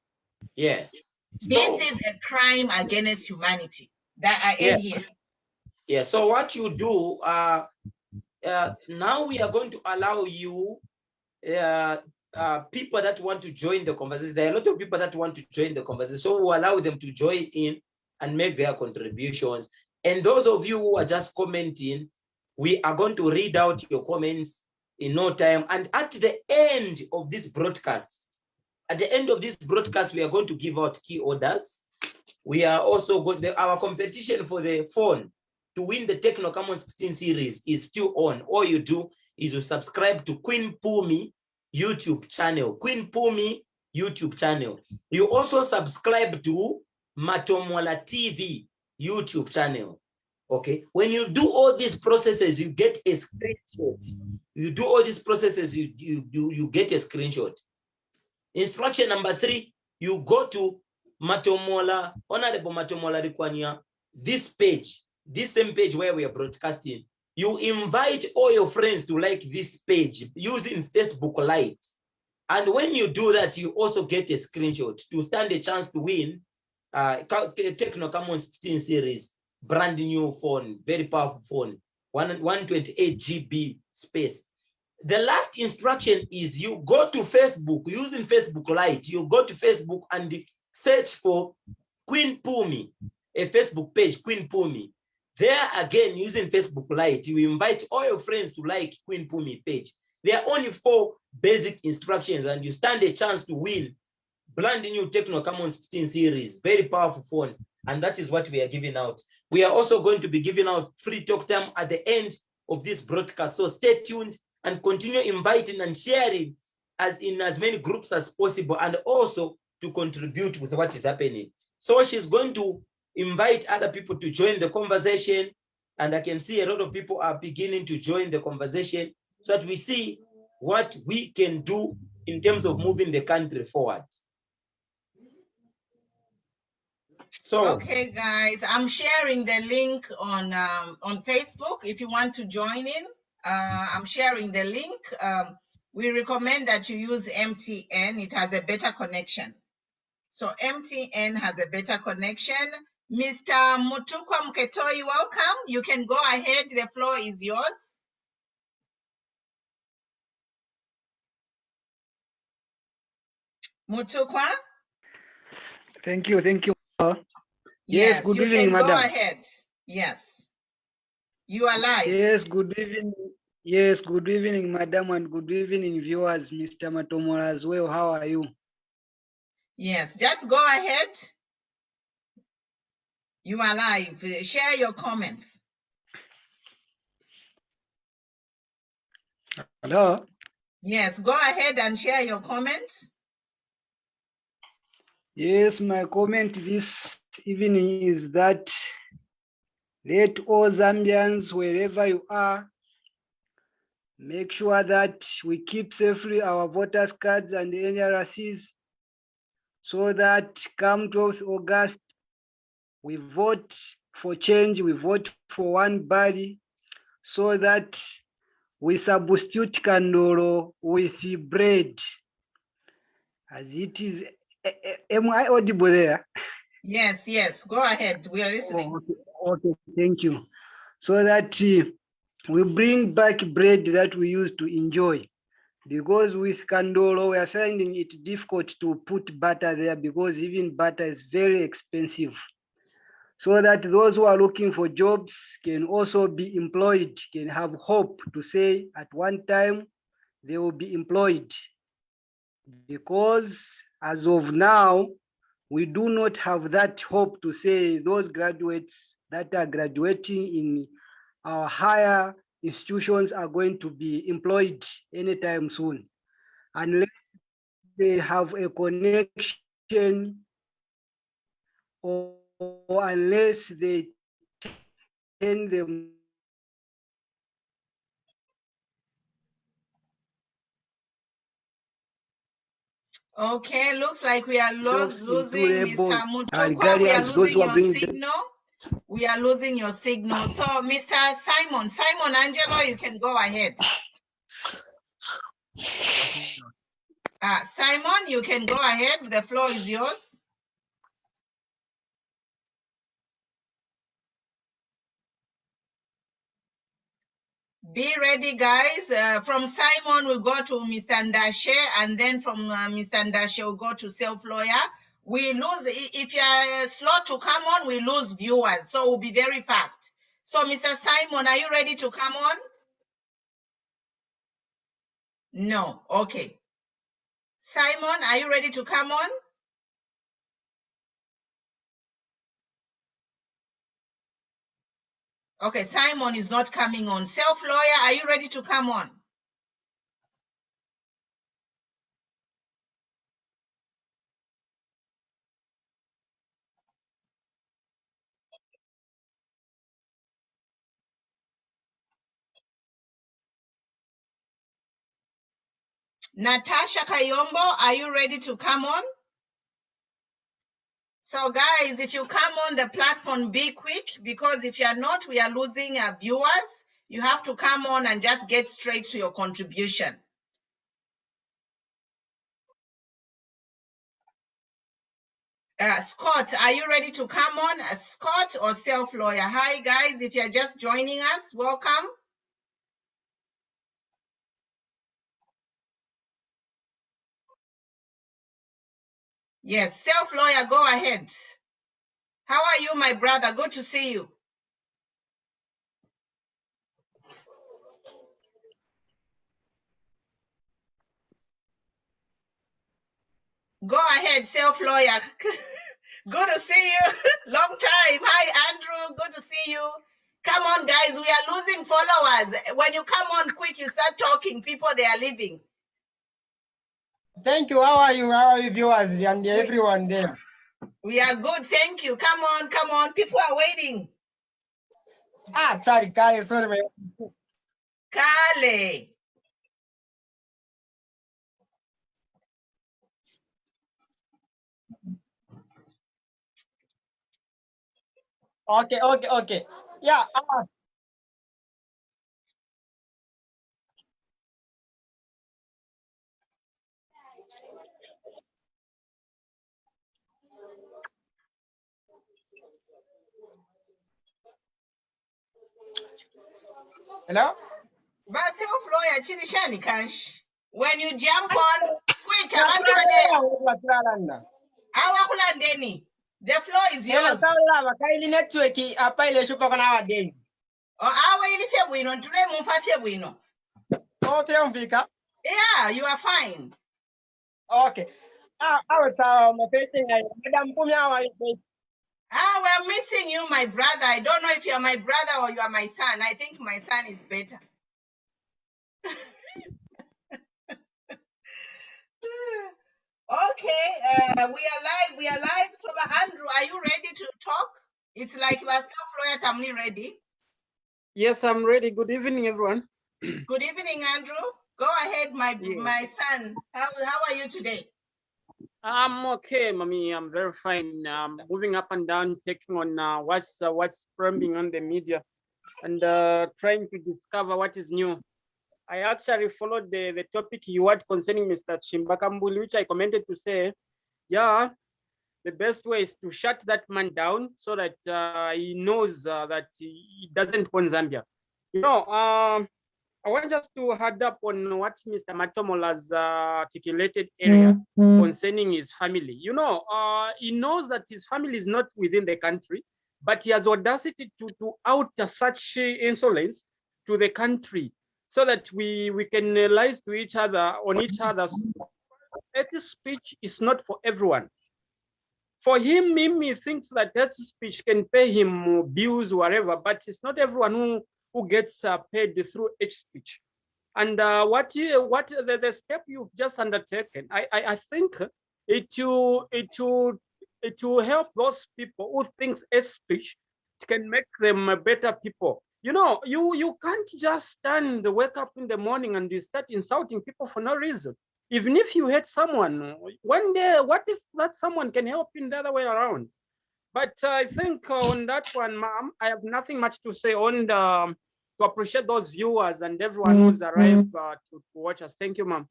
Yes. This is a crime against humanity. That I end here. Yeah. So what you do, now we are going to allow you, people that want to join the conversation. There are a lot of people that want to join the conversation. So we'll allow them to join in and make their contributions. And those of you who are just commenting, we are going to read out your comments in no time. And at the end of this broadcast, we are going to give out key orders. We are also going, our competition for the phone to win the Techno Common 16 series is still on. All you do is you subscribe to Queen Pumi YouTube channel. Queen Pumi YouTube channel. You also subscribe to Matomola TV YouTube channel. Okay. When you do all these processes, you get a screenshot. You do all these processes, you get a screenshot. Instruction number 3, you go to Matomola, Honorable Matomola Rikwanya, this page, this same page where we are broadcasting. You invite all your friends to like this page using Facebook Lite. And when you do that, you also get a screenshot to stand a chance to win Techno Common 16 series, brand new phone, very powerful phone, 128 GB space. The last instruction is you go to Facebook using Facebook Lite. You go to Facebook and search for Queen Pumi, a Facebook page, Queen Pumi. There again, using Facebook Lite, you invite all your friends to like Queen Pumi page. There are only 4 basic instructions and you stand a chance to win brand new Techno Common 16 series, very powerful phone. And that is what we are giving out. We are also going to be giving out free talk time at the end of this broadcast. So stay tuned and continue inviting and sharing in as many groups as possible, and also to contribute with what is happening. So she's going to invite other people to join the conversation, and I can see a lot of people are beginning to join the conversation so that we see what we can do in terms of moving the country forward. So okay, guys, I'm sharing the link on Facebook if you want to join in. I'm sharing the link. We recommend that you use MTN. It has a better connection. So MTN has a better connection. Mr. Mutukwa Mketoi, welcome. You can go ahead. The floor is yours. Mutukwa? Thank you. Yes, good you evening, can madam. go ahead. Yes. You are live. Yes, good evening. Yes, good evening, madam, and good evening, viewers. Mr. Matomola as well. How are you? Yes, just go ahead. You are live. Share your comments. Hello? Yes, go ahead and share your comments. Yes, my comment this evening is that let all Zambians, wherever you are, make sure that we keep safely our voters' cards and NRCs so that come 12th August, we vote for change, we vote for one body so that we substitute candolo with bread. As it is, am I audible there? Yes, yes, go ahead. We are listening. Okay, thank you. So that we bring back bread that we used to enjoy. Because with candolo, we are finding it difficult to put butter there because even butter is very expensive. So that those who are looking for jobs can also be employed, can have hope to say at one time they will be employed. Because as of now, we do not have that hope to say those graduates that are graduating in our higher institutions are going to be employed anytime soon, unless they have a connection or unless they turn them. Okay, looks like we are losing Mr. Mutukwa. Regarding We are those losing who are your bringing signal. We are losing your signal. So, Mr. Simon Angelo, you can go ahead. Simon, you can go ahead. The floor is yours. Be ready, guys. From Simon, we'll go to Mr. Ndashe, and then from Mr. Ndashe, we'll go to self-lawyer. We lose, if you are slow to come on, we lose viewers. So we'll be very fast. So, Mr. Simon, are you ready to come on? No. Okay. Simon, are you ready to come on? Okay, Simon is not coming on. Self-lawyer, are you ready to come on? Natasha Kayombo, are you ready to come on? So guys, if you come on the platform, be quick, because if you're not, we are losing our viewers. You have to come on and just get straight to your contribution. Scott, are you ready to come on? Scott or self-lawyer? Hi guys, if you're just joining us, welcome. Yes, self-lawyer, go ahead. How are you, my brother? Good to see you. Go ahead, self-lawyer. Good to see you. Long time. Hi, Andrew. Good to see you. Come on, guys. guys, we are losing followers. When you come on quick, you start talking, people, they are leaving. Thank you. How are you, viewers and everyone there? We are good, thank you. Come on. People are waiting. Sorry, sorry. Kale. Okay. Yeah. Hello? But self-lawyer, Chirishani Kansh. When you jump on, quick, abantu there. Awakulandeni. The floor is yours. Kaili network apa ile shupa kwa nowadays. Awa ili febwino, tule mumfa febwino. Okay, umfika. Yeah, you are fine. Okay. Sawa mapete na madam Pumi hawa. We're missing you, my brother. I don't know if you're my brother or you are my son. I think my son is better. Okay, we are live. So, Andrew, are you ready to talk? It's like you are self-lawyer Tamni ready. Yes, I'm ready. Good evening, everyone. Good evening, Andrew. Go ahead, my son. How are you today? I'm okay, mommy. I'm very fine. Moving up and down, checking on what's trending on the media, and trying to discover what is new. I actually followed the topic you had concerning Mr. Kambwili, which I commented to say, yeah, the best way is to shut that man down so that he knows that he doesn't want Zambia. You know, I want just to head up on what Mr. Matomo has articulated earlier concerning his family. You know, he knows that his family is not within the country, but he has audacity to utter such insolence to the country so that we can lies to each other on each other's. Hate speech is not for everyone. For him, he thinks that hate speech can pay him bills, whatever, but it's not everyone who gets paid through hate speech. And what the step you've just undertaken, I think it will help those people who think hate speech can make them better people. You know, you can't just wake up in the morning and you start insulting people for no reason. Even if you hate someone, one day, what if that someone can help in the other way around? But I think on that one, ma'am, I have nothing much to say on to appreciate those viewers and everyone who's arrived to watch us. Thank you, ma'am.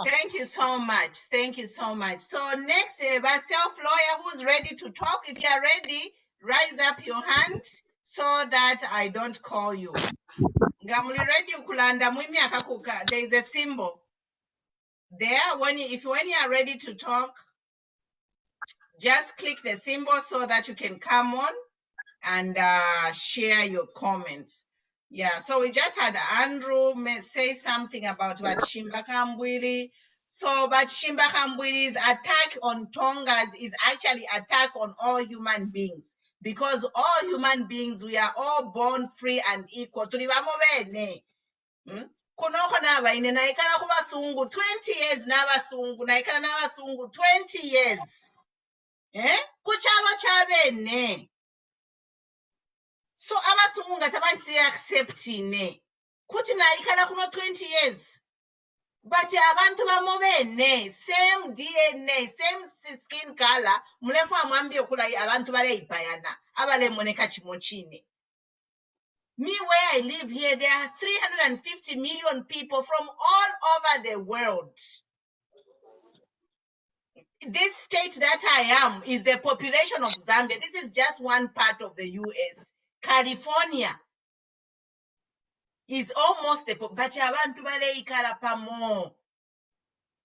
Thank you so much. Thank you so much. So next, a self-lawyer who's ready to talk. If you are ready, raise up your hand so that I don't call you. There is a symbol there. When you are ready to talk, just click the symbol so that you can come on and share your comments. Yeah, so we just had Andrew say something about what Kambwili. So, but Kambwili's attack on Tongas is actually attack on all human beings, because all human beings, we are all born free and equal. Kunoko nabaine naikana kubasungu 20 years nabasungu naikana nabasungu 20 years. Kuchalo chabene. So abasungu ngatabanti accepting kuti naikana kuno 20 years. But abantu bamobene, same DNA, same skin color, mulefu amwambie kula abantu bale ipayana, abale moneka chimochine. Me, where I live here, there are 350 million people from all over the world. This state that I am is the population of Zambia. This is just one part of the US. California is almost the but abantu baleikala pamo.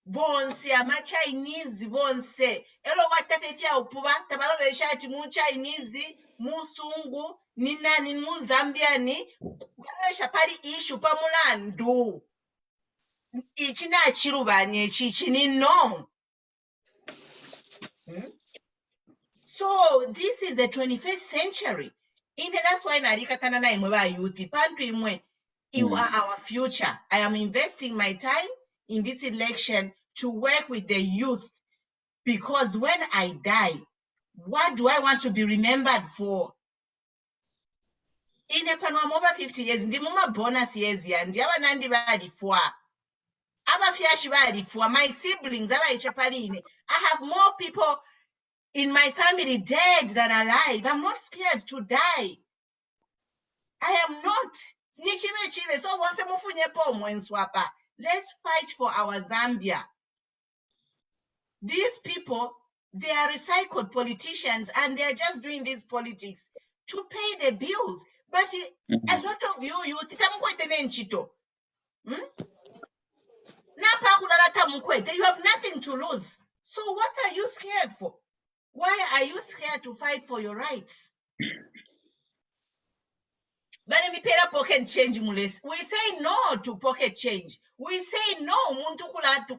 Bonse ama Chinese bonse. Elo watakefia upuba tabalo shati mu Chinese mu sungu ni nani mu Zambiani balesha pali issue pamulandu. Ichina chirubanye chichini no. So this is the 21st century. That's why narikatana na imwe ba youth. Pantu imwe, you are our future. I am investing my time in this election to work with the youth, because when I die, what do I want to be remembered for? In a panorama over 50 years, ndi muma bonus years ya, ndi aba nandi bali fwa. Aba fiashi bali fwa. My siblings, aba ichapaline. I have more people in my family dead than alive. I'm not scared to die. I am not. So once let's fight for our Zambia. These people, they are recycled politicians, and they are just doing this politics to pay the bills. But a lot of you you have nothing to lose. So what are you scared for? Why are you scared to fight for your rights? But we pay pocket change. We say no to pocket change. We say no to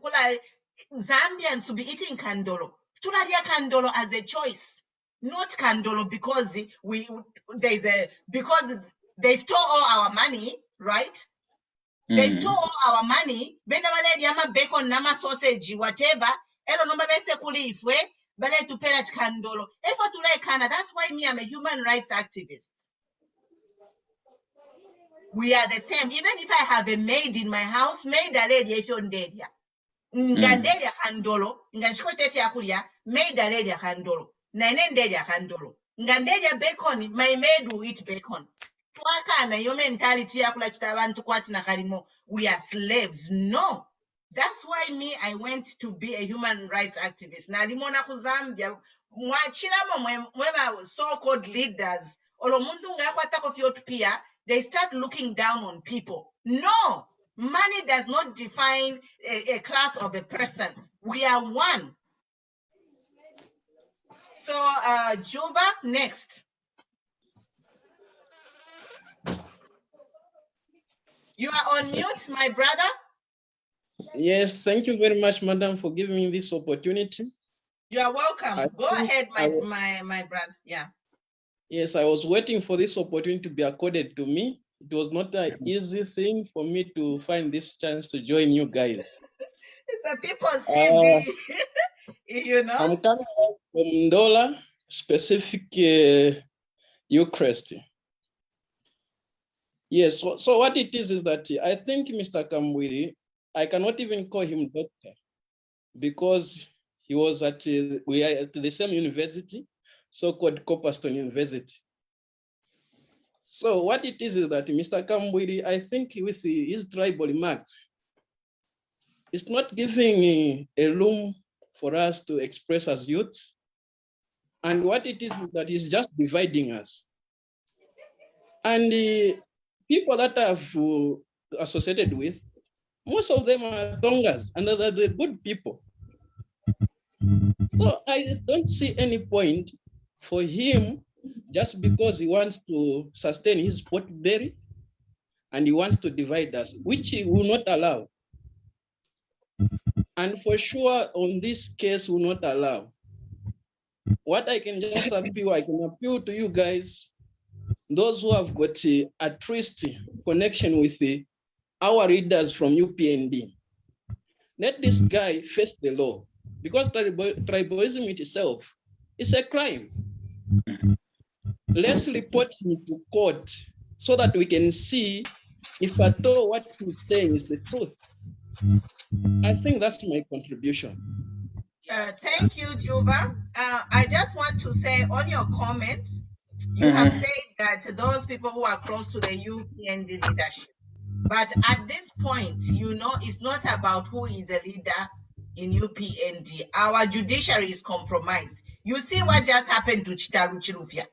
Zambians to be eating kandolo. Tularia kandolo as a choice, not kandolo because because they stole all our money, right? They stole all our money. Benabale yama bacon, nama sausage, whatever. Elo nomba bese kulifwe. Bale to pay that kandolo. Effort to like Canada. That's why me, I'm a human rights activist. We are the same. Even if I have a maid in my house, maid a lady if you're dead. Ngandelia kandolo, ngashkote ya kulia, maid a lady kandolo. Nanendelia kandolo. Ngandelia bacon, my maid will eat bacon. Twaka na yo mentality ya kula chitabantu kwati na karimo. We are slaves. No. That's why me, I went to be a human rights activist. Na limona ku Zambia, mwachilamo mwema so-called leaders, olomundu nga kwata kofi pia, they start looking down on people. No, money does not define a class of a person. We are one. So, Juba, next. You are on mute, my brother. Yes, thank you very much, madam, for giving me this opportunity. You are welcome. Go ahead, my brother. Yeah. Yes, I was waiting for this opportunity to be accorded to me. It was not an easy thing for me to find this chance to join you guys. It's a people's TV, you know. I'm coming from Ndola, specific Eucharist. Yes, so what it is that I think Mr. Kambwili, I cannot even call him doctor because he was at, we are at the same university, so-called Copperstone University. So what it is that Mr. Kambwili, I think with his tribal remarks, it's not giving a room for us to express as youths. And what it is that is just dividing us. And the people that I've associated with, most of them are Tongas, and they're the good people. So I don't see any point for him, just because he wants to sustain his potbelly and he wants to divide us, which he will not allow. And for sure, on this case, will not allow. What I can just appeal, I can appeal to you guys, those who have got a trust connection with our leaders from UPND. Let this guy face the law, because tribalism itself is a crime. Let's report him to court so that we can see if at all what he's saying is the truth. I think that's my contribution. Thank you, Juba. I just want to say on your comments, you have said that those people who are close to the UPND leadership. But at this point, you know, it's not about who is a leader in UPND. Our judiciary is compromised. You see what just happened to Chitalu Chilufya.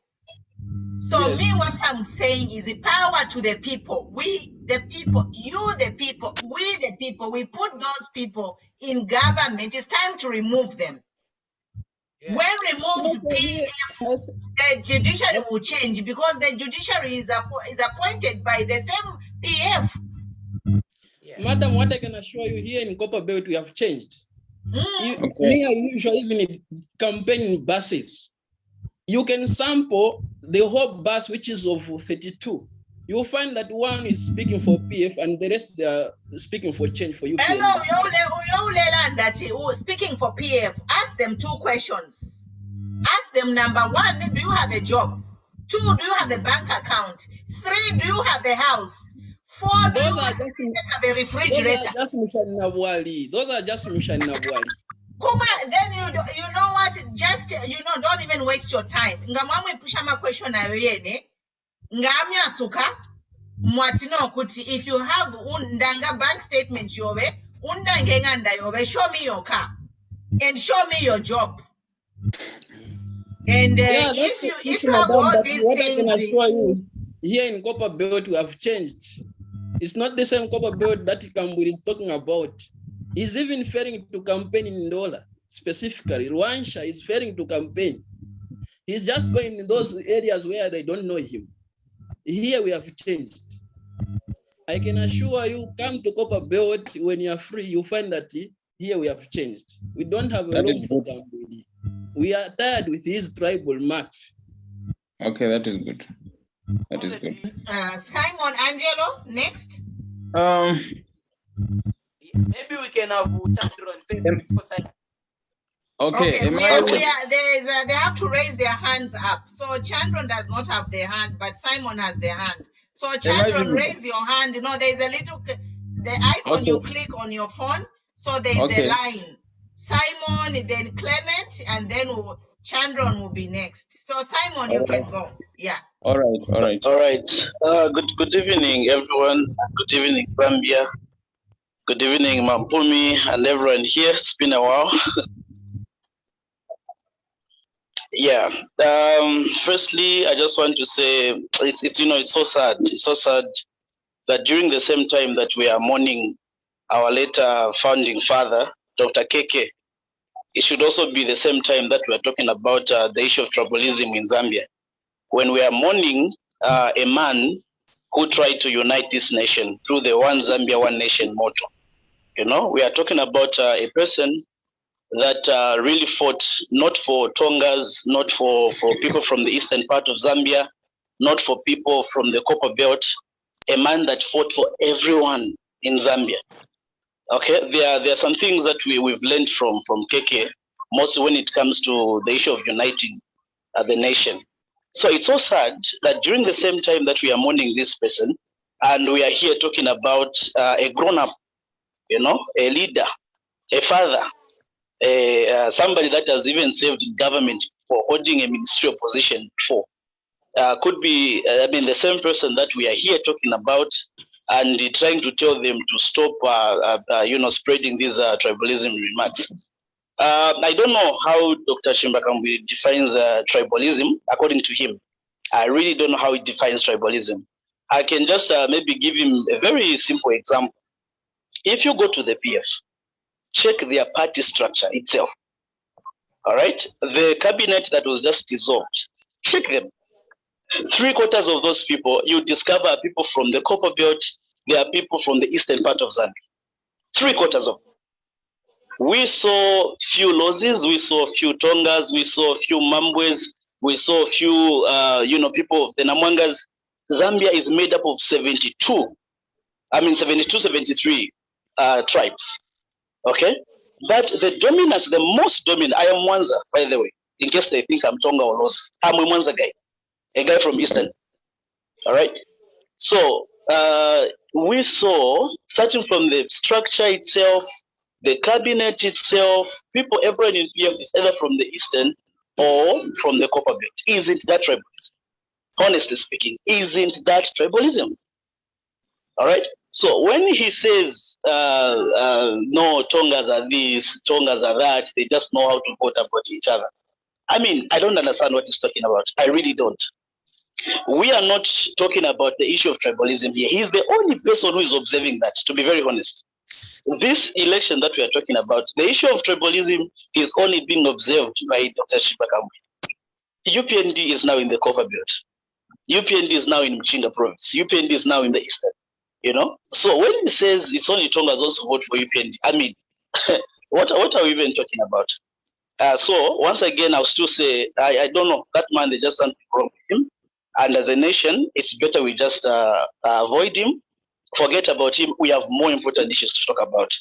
So yes. Me, what I'm saying is the power to the people. We, the people, you, the people, we, the people, we put those people in government. It's time to remove them. Yes. When removed, PF, the judiciary will change, because the judiciary is appointed by the same PF. Yes. Madam, what I can assure you, here in Copper Belt, we have changed. Me, I usually even campaign buses. you can sample the whole bus, which is of 32. You'll find that one is speaking for PF and the rest they are speaking for change for UPND. Hello, that speaking for PF, ask them 2 questions. Ask them, number 1, do you have a job? 2, do you have a bank account? 3, do you have a house? 4, do you have a refrigerator? Those are just Mishani Nabwali. Kuma, then you know what? Just don't even waste your time. Ngamamwe pusha ma question na yene. Ngamya suka. Mwatino kuti if you have undanga bank statement yobe, undange nganda yobe, show me your car and show me your job. And if you have all these what things, I can assure you, here in Copper Belt we have changed. It's not the same Copper Belt that Kambwili is talking about. He's even referring to campaign in Ndola specifically. Rwansha is referring to campaign. He's just going in those areas where they don't know him. Here we have changed. I can assure you, come to Copper Belt when you are free, you find that here we have changed. We don't have a room for Kambwili. We are tired with his tribal marks. Okay, that is good. That is good. Simon Angelo, next. Maybe we can have Chandron. Okay. They have to raise their hands up. So Chandron does not have their hand, but Simon has their hand. So Chandron, raise your hand. You know, there's a little the icon you click on your phone. So there's a line. Simon, then Clement, and then Chandron will be next. So Simon, you can go. Yeah. All right. Good evening, everyone. Good evening, Zambia. Good evening, Mampumi, and everyone here. It's been a while. Yeah. Firstly, I just want to say it's so sad. It's so sad that during the same time that we are mourning our later founding father, Dr. Keke, it should also be the same time that we are talking about the issue of tribalism in Zambia. When we are mourning a man who tried to unite this nation through the One Zambia, One Nation motto. You know, we are talking about a person that really fought not for Tongas, not for people from the eastern part of Zambia, not for people from the Copper Belt, a man that fought for everyone in Zambia. Okay, there are some things that we've learned from Keke, mostly when it comes to the issue of uniting the nation. So it's so sad that during the same time that we are mourning this person, and we are here talking about a grown-up, you know, a leader, a father, somebody that has even served in government for holding a ministerial position before, could be, the same person that we are here talking about, and trying to tell them to stop, spreading these tribalism remarks. I don't know how Dr. Kambwili defines tribalism. According to him, I really don't know how he defines tribalism. I can just maybe give him a very simple example. If you go to the PF, check their party structure itself. All right, the cabinet that was just dissolved, check them. 3/4 of those people, you discover are people from the Copper Belt. They are people from the eastern part of Zambia. 3/4 of them. We saw few Lozis, we saw few Tongas, we saw few Mambwes, we saw few, people, the Namwangas. Zambia is made up of 73 tribes. Okay? But the dominance, the most dominant, I am Mwanza, by the way, in case they think I'm Tonga or Lozi. I'm a Mwanza guy, a guy from Eastern. All right? So, we saw, starting from the structure itself, the cabinet itself, people, everyone in PF is either from the Eastern or from the Copper Belt. Isn't that tribalism? Honestly speaking, isn't that tribalism? All right? So when he says, no, Tongas are this, Tongas are that, they just know how to vote about each other. I mean, I don't understand what he's talking about. I really don't. We are not talking about the issue of tribalism here. He's the only person who is observing that, to be very honest. This election that we are talking about, the issue of tribalism is only being observed by Dr. Kambwili. UPND is now in the Copper Belt. UPND is now in Mchinga province. UPND is now in the Eastern. You know? So when he says it's only Tongas also vote for UPND, I mean, what are we even talking about? So once again, I'll still say, I don't know, that man, they just something wrong with him. And as a nation, it's better we just avoid him, forget about him. We have more important issues to talk about.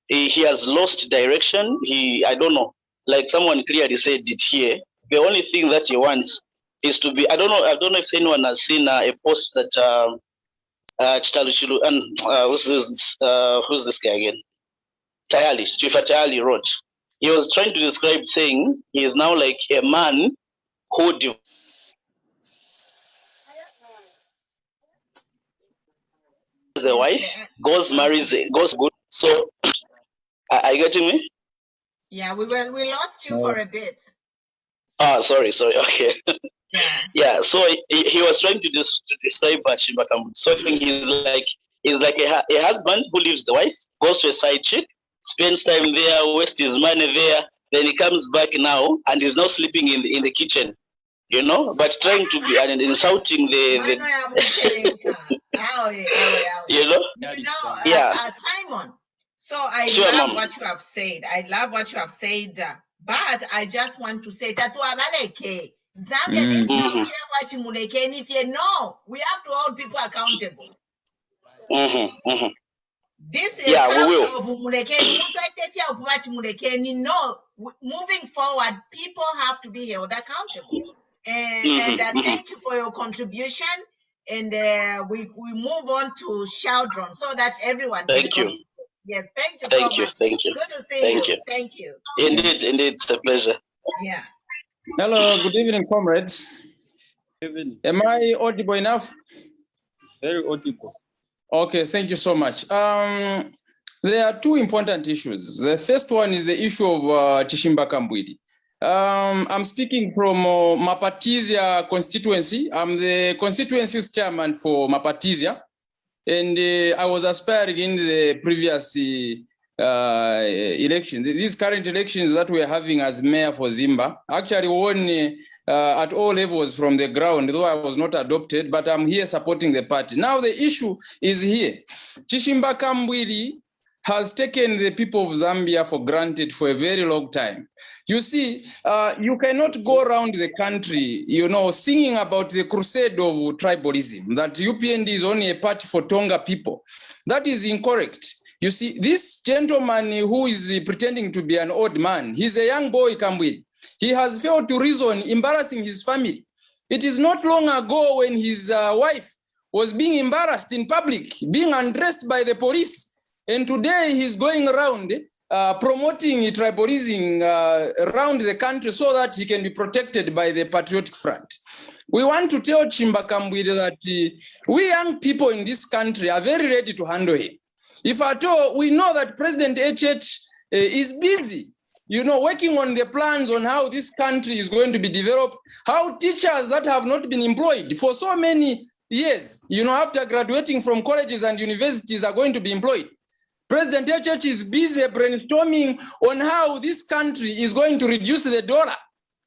He has lost direction. I don't know, like someone clearly said it here. The only thing that he wants is to be, I don't know if anyone has seen a post that Chitalu, who's this guy again? Chifa Tayali wrote. He was trying to describe saying he is now like a man who divorces a wife, goes good. So, are you getting me? Yeah, we lost you for a bit. Sorry. Okay. Yeah. Yeah. So he was trying to describe Chimba Kambwili. So he's like a husband who leaves the wife, goes to a side chick, spends time there, wastes his money there. Then he comes back now and is now sleeping in the kitchen, but trying to be and insulting the yeah. Simon. So I love what you have said. But I just want to say that Zambia is not and if you know, we have to hold people accountable. This is we will. Of no, moving forward, people have to be held accountable. And thank you for your contribution. And we move on to Sheldron so that everyone can contribute. Yes, thank you so much. Thank you. Good to see you. Thank you. Indeed, it's a pleasure. Yeah. Hello, good evening, comrades. Evening. Am I audible enough? Very audible. Okay, thank you so much. There are two important issues. The first one is the issue of Chishimba Kambwili. I'm speaking from Mapatizia constituency. I'm the constituency chairman for Mapatizia. And I was aspiring in the previous election. These current elections that we're having as mayor for Zimba actually won at all levels from the ground, though I was not adopted, but I'm here supporting the party. Now the issue is here. Chishimba Kambwili has taken the people of Zambia for granted for a very long time. You see, you cannot go around the country, singing about the crusade of tribalism, that UPND is only a party for Tonga people. That is incorrect. You see, this gentleman who is pretending to be an old man, he's a young boy, Kambwili. He has failed to reason, embarrassing his family. It is not long ago when his wife was being embarrassed in public, being undressed by the police. And today he's going around promoting tribalism around the country so that he can be protected by the Patriotic Front. We want to tell Chimba Kambwili that we young people in this country are very ready to handle him. If at all, we know that President HH is busy, working on the plans on how this country is going to be developed, how teachers that have not been employed for so many years, after graduating from colleges and universities are going to be employed. President HH is busy brainstorming on how this country is going to reduce the dollar.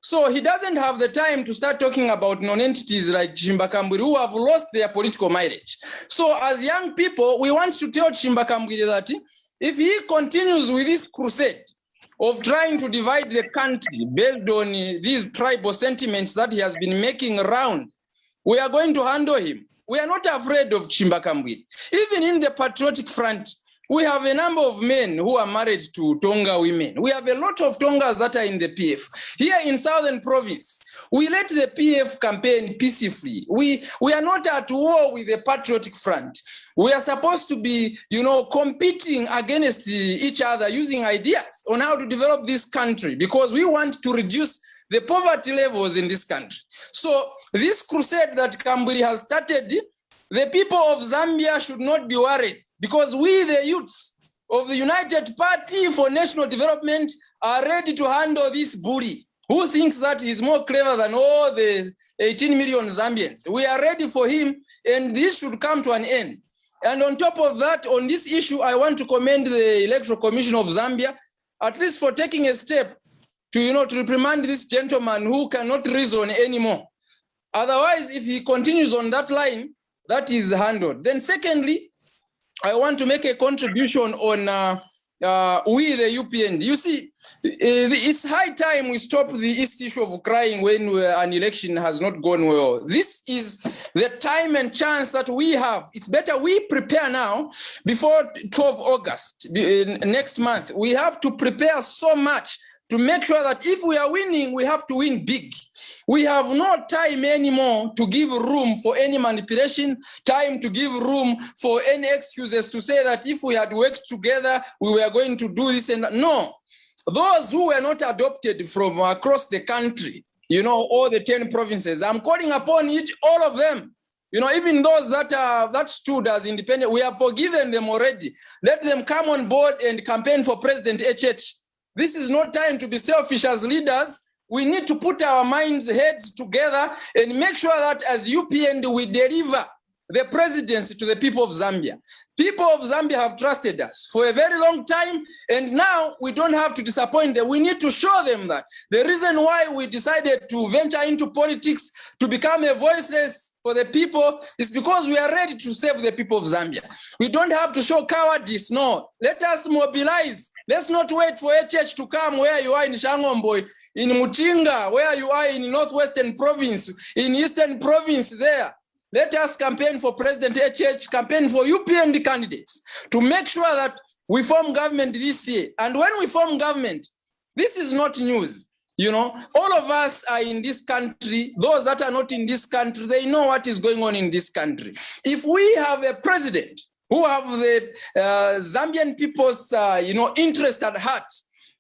So he doesn't have the time to start talking about non-entities like Chimba Kambwili who have lost their political mileage. So as young people, we want to tell Chimba Kambwili that if he continues with this crusade of trying to divide the country based on these tribal sentiments that he has been making around, we are going to handle him. We are not afraid of Chimba Kambwili. Even in the Patriotic Front, we have a number of men who are married to Tonga women. We have a lot of Tongas that are in the PF. Here in Southern Province, we let the PF campaign peacefully. We are not at war with the Patriotic Front. We are supposed to be, competing against each other using ideas on how to develop this country because we want to reduce the poverty levels in this country. So this crusade that Kambwili has started, the people of Zambia should not be worried. Because we, the youths of the United Party for National Development, are ready to handle this bully who thinks that he's more clever than all the 18 million Zambians. We are ready for him, and this should come to an end. And on top of that, on this issue, I want to commend the Electoral Commission of Zambia, at least for taking a step to reprimand this gentleman who cannot reason anymore. Otherwise, if he continues on that line, that is handled. Then secondly, I want to make a contribution on we, the UPN, you see, it's high time we stop this issue of crying when an election has not gone well. This is the time and chance that we have. It's better we prepare now before 12 August, next month. We have to prepare so much to make sure that if we are winning, we have to win big. We have no time anymore to give room for any manipulation, time to give room for any excuses to say that if we had worked together, we were going to do this and that. No. Those who were not adopted from across the country, you know, all the 10 provinces, I'm calling upon all of them. You know, even those that stood as independent, we have forgiven them already. Let them come on board and campaign for President HH. This is not time to be selfish as leaders. We need to put our heads together and make sure that as UPN we deliver the presidency to the people of Zambia. People of Zambia have trusted us for a very long time, and now we don't have to disappoint them. We need to show them that the reason why we decided to venture into politics, to become a voiceless for the people, is because we are ready to save the people of Zambia. We don't have to show cowardice, no. Let us mobilize. Let's not wait for HH to come where you are in Shangomboy, in Mutinga, where you are in Northwestern Province, in Eastern Province there. Let us campaign for President HH, campaign for UPND candidates to make sure that we form government this year. And when we form government, this is not news. You know, all of us are in this country. Those that are not in this country, they know what is going on in this country. If we have a president who have the Zambian people's, interest at heart,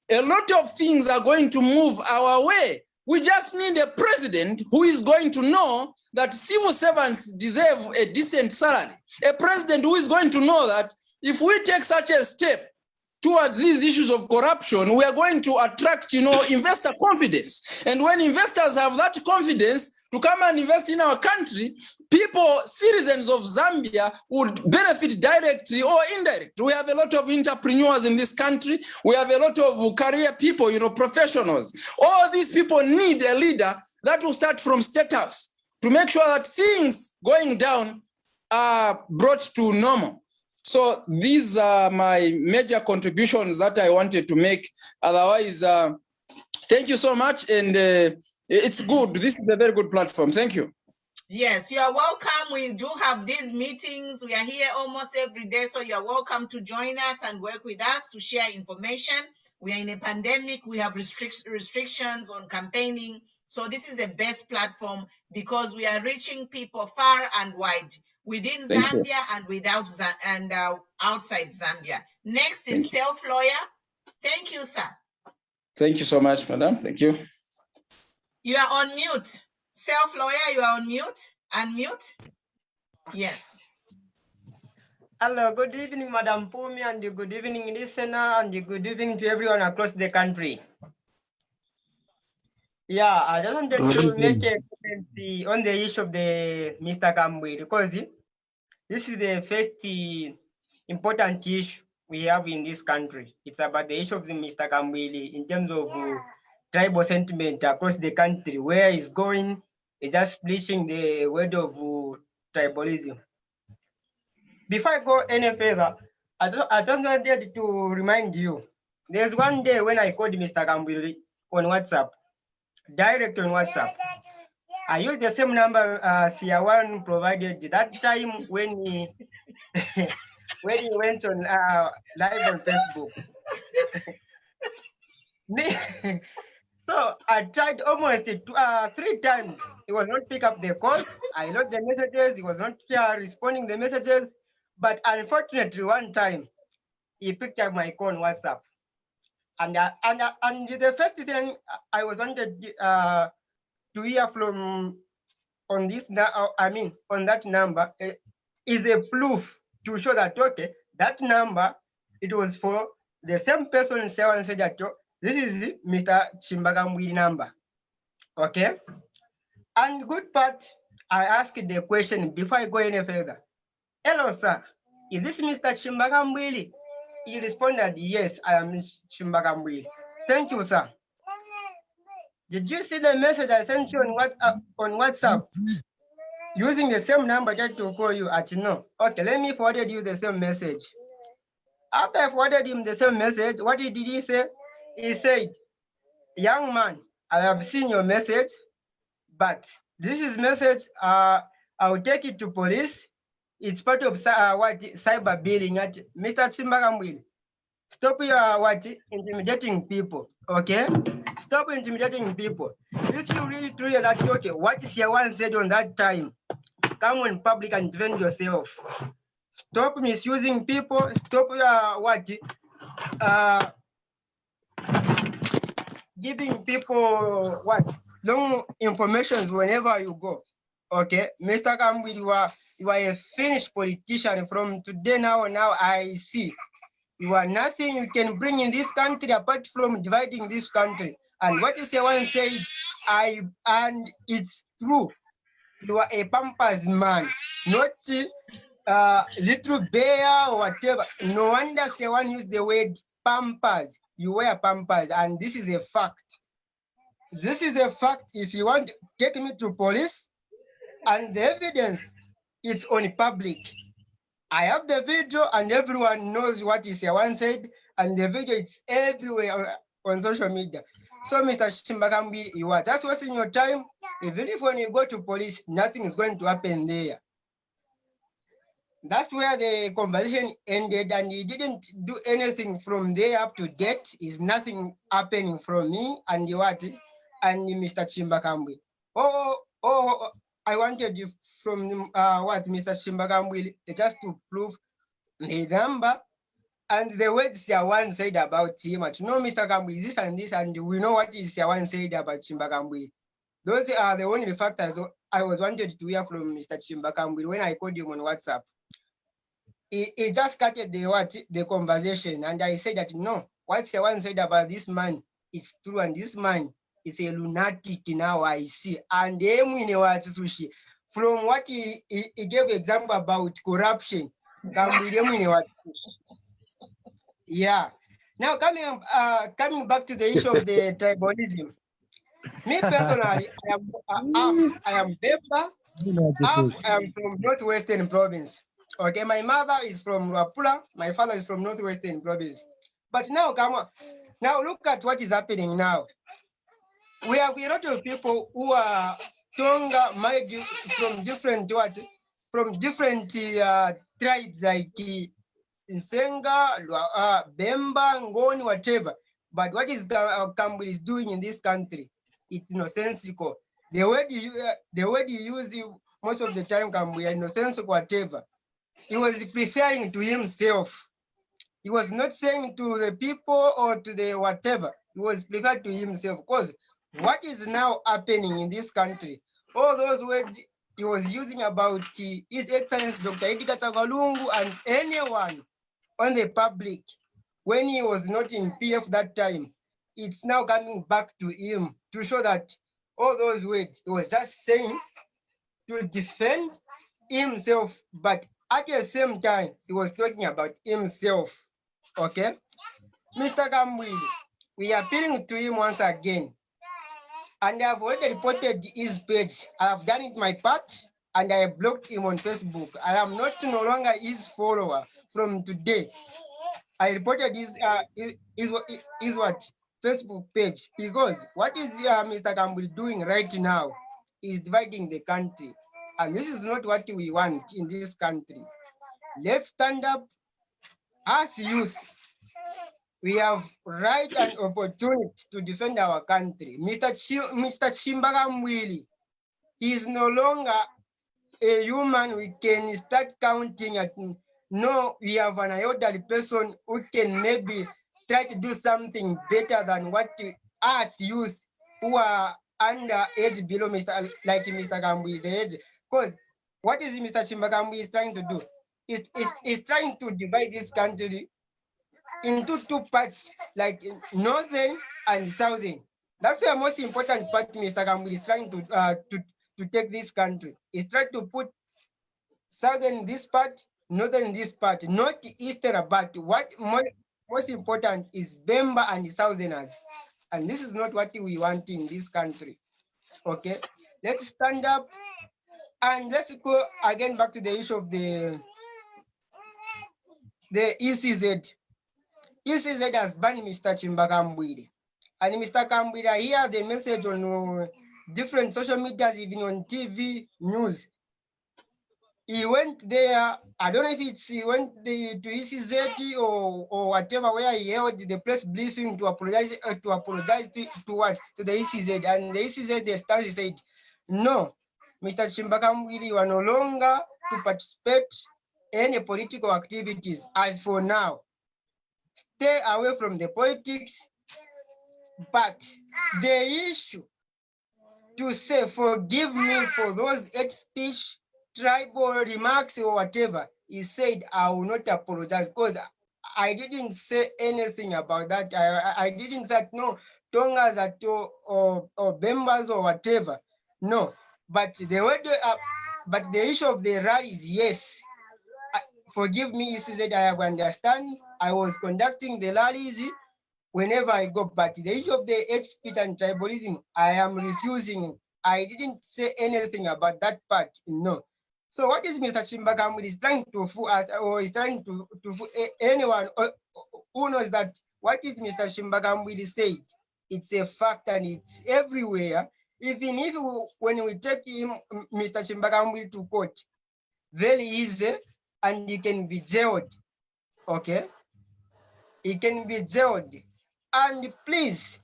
a lot of things are going to move our way. We just need a president who is going to know that civil servants deserve a decent salary. A president who is going to know that if we take such a step towards these issues of corruption, we are going to attract, investor confidence. And when investors have that confidence to come and invest in our country, people, citizens of Zambia would benefit directly or indirectly. We have a lot of entrepreneurs in this country. We have a lot of career people, professionals. All these people need a leader that will start from State House to make sure that things going down are brought to normal. So these are my major contributions that I wanted to make. Otherwise, thank you so much. And it's good. This is a very good platform. Thank you. Yes, you are welcome. We do have these meetings. We are here almost every day. So you're welcome to join us and work with us to share information. We are in a pandemic. We have restrictions on campaigning. So this is the best platform because we are reaching people far and wide within Zambia and outside Zambia. Next is self-lawyer. Thank you, sir. Thank you so much, madam. Thank you. You are on mute. Self-lawyer, you are on mute. Unmute. Yes. Hello, good evening, Madam Pumi, and good evening, listener, and good evening to everyone across the country. Yeah, I just wanted to make a comment on the issue of the Mr. Kambwili because this is the first important issue we have in this country. It's about the issue of the Mr. Kambwili in terms of tribal sentiment across the country. Where it's going is just preaching the word of tribalism. Before I go any further, I just wanted to remind you, there's one day when I called Mr. Kambwili on WhatsApp, direct on WhatsApp. I used the same number Siawan provided that time when he when he went on live on Facebook. So I tried almost 3 times. He was not pick up the call. I wrote the messages. He was not responding the messages. But unfortunately, one time he picked up my call on WhatsApp. And the first thing I was wanted to hear from on this on that number is a proof to show that that number it was for the same person said that this is Mr. Chimbagambwi number. Okay. And good part, I asked the question before I go any further. Hello, sir. Is this Mr. Chimbagambwi? He responded, yes, I am Chimbagambwi. Thank you, sir. Did you see the message I sent you on WhatsApp? Using the same number just to call you at no. Okay, let me forward you the same message. After I forwarded him the same message, what did he say? He said, young man, I have seen your message, but this is message, I'll take it to police. It's part of cyber billing at Mr. Kambwili. Stop your intimidating people, okay? Stop intimidating people. If you really truly that okay, what is your one said on that time? Come on public and defend yourself. Stop misusing people. Stop giving people long informations whenever you go. Okay, Mr. Kambwili, you are a finished politician. From today now I see you are nothing you can bring in this country apart from dividing this country. And what is the one said, and it's true. You are a Pampers man, not little bear or whatever. No wonder someone used the word Pampers. You wear Pampers, and this is a fact. This is a fact. If you want to take me to police, and the evidence is on public. I have the video, and everyone knows what is one said, and the video is everywhere on social media. So, Mr. Kambwili, you are just wasting your time. Even if when you go to police, nothing is going to happen there. That's where the conversation ended, and he didn't do anything from there up to date. Is nothing happening from me and and Mr. Kambwili. Oh, I wanted you from Mr. Kambwili, just to prove the number and the words one said about him. No, Mr. Kambwili, this, and we know what is one said about Kambwili. Those are the only factors I was wanted to hear from Mr. Kambwili when I called him on WhatsApp. He just cut the conversation, and I said that no, what one said about this man is true, and this man is a lunatic now, I see. And from what he gave example about corruption. Yeah. Now coming back to the issue of the tribalism. Me personally, I am Beba. I am from Northwestern Province. Okay, my mother is from Rapula, my father is from Northwestern Province. But now, come on. Now look at what is happening now. We have a lot of people who are Tonga, married from different tribes like Nsenga, Bemba, Ngoni, whatever. But what is Kambwili is doing in this country? It's nonsensical. The word he used most of the time, Kambwili, nonsensical, whatever. He was preferring to himself. He was not saying to the people or to the whatever. He was preferred to himself. Because what is now happening in this country, all those words he was using about His Excellency Dr. Edgar Tagalungu and anyone on the public when he was not in PF that time, it's now coming back to him to show that all those words he was just saying to defend himself, but at the same time, he was talking about himself. Okay? Mr. Kambwili, we are appealing to him once again. And I have already reported his page. I have done it my part, and I blocked him on Facebook. I am no longer his follower from today. I reported his Facebook page, because what is Mr. Kambwili doing right now is dividing the country. And this is not what we want in this country. Let's stand up as youth. We have right and opportunity to defend our country. Mr. Kambwili is no longer a human we can start counting at. No, we have an elderly person who can maybe try to do something better than what us youth who are under age below like Mr. Kambwili the age. Because what is Mr. Kambwili is trying to do? Is trying to divide this country into two parts, like northern and southern. That's the most important part Mr. Kambwili is trying to take this country. He's trying to put southern this part, northern this part, not eastern, but what most important is Bemba and southerners. And this is not what we want in this country. Okay, let's stand up. And let's go again back to the issue of the ECZ. ECZ has banned Mr. Kambwili. And Mr. Kambwili, I hear the message on different social medias, even on TV news. He went there, I don't know if it's he went to ECZ or whatever, where he held the press briefing to apologize to what? To the ECZ. And the ECZ, the stance said, no, Mr. Kambwili, you are no longer to participate in any political activities. As for now, stay away from the politics. But the issue to say, forgive me for those hate speech, tribal remarks or whatever, he said, I will not apologize because I didn't say anything about that. I didn't say no Tongas at or Bembas or whatever. No, but but the issue of the rally is yes. Forgive me, he said, I have understand. I was conducting the rallies whenever I go, but the issue of the hate speech and tribalism, I am refusing. I didn't say anything about that part, no. So what is Mr. Kambwili is trying to fool us, or is trying to fool anyone who knows that what is Mr. Kambwili said? It's a fact and it's everywhere. Even if when we take him, Mr. Kambwili to court, very easy, and he can be jailed, okay? He can be jailed. And please,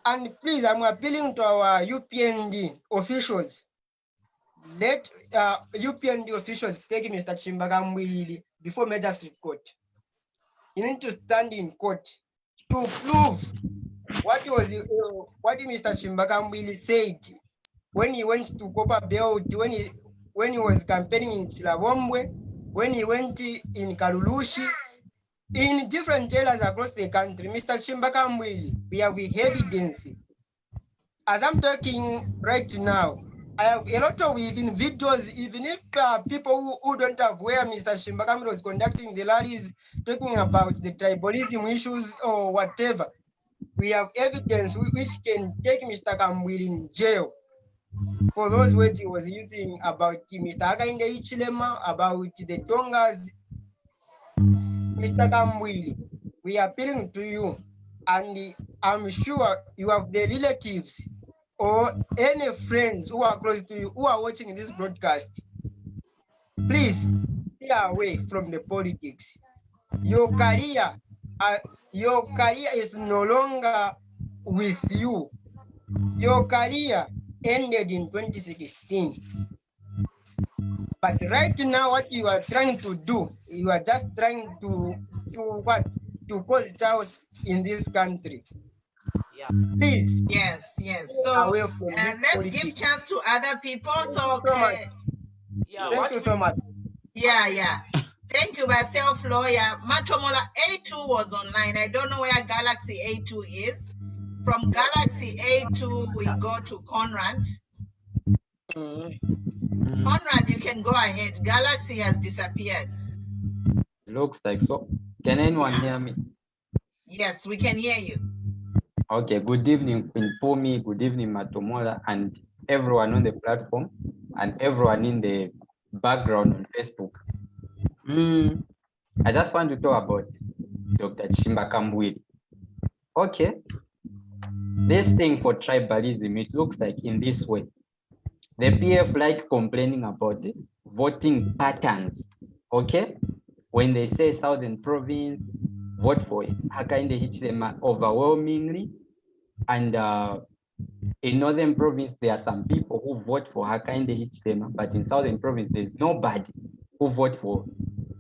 I'm appealing to our UPND officials. Let UPND officials take Mr. Kambwili before Magistrate Court. You need to stand in court to prove what Mr. Kambwili said when he went to Copper Belt, when he was campaigning in Chilabombwe, when he went in Karulushi, in different areas across the country. Mr. Kambwili, we have evidence. As I'm talking right now, I have a lot of even videos, even if people who don't have where Mr. Kambwili was conducting the rallies, talking about the tribalism issues or whatever, we have evidence which can take Mr. Kambwili in jail for those words he was using about Mr. Hakainde Hichilema, about the Tongas. Mr. Kambwili, we are appealing to you, and I'm sure you have the relatives or any friends who are close to you who are watching this broadcast. Please stay away from the politics. Your career is no longer with you. Your career ended in 2016. But right now, what you are trying to do, you are just trying to cause chaos in this country. Yeah. Please. Yes. So let's give chance to other people. So Thank you so much. Yeah. Thank you, myself, lawyer. Matomola A2 was online. I don't know where Galaxy A2 is. From Galaxy A2, we go to Conrad. Conrad, you can go ahead. Galaxy has disappeared. Looks like so. Can anyone hear me? Yes, we can hear you. Okay, good evening, Queen Pomi. Good evening, Matomola, and everyone on the platform, and everyone in the background on Facebook. I just want to talk about Dr. Kambwili. Okay, this thing for tribalism, it looks like in this way. The PF like complaining about voting patterns, okay? When they say Southern Province, vote for Hakainde Hichilema overwhelmingly, and in Northern Province, there are some people who vote for Hakainde Hichilema, but in Southern Province, there's nobody who vote for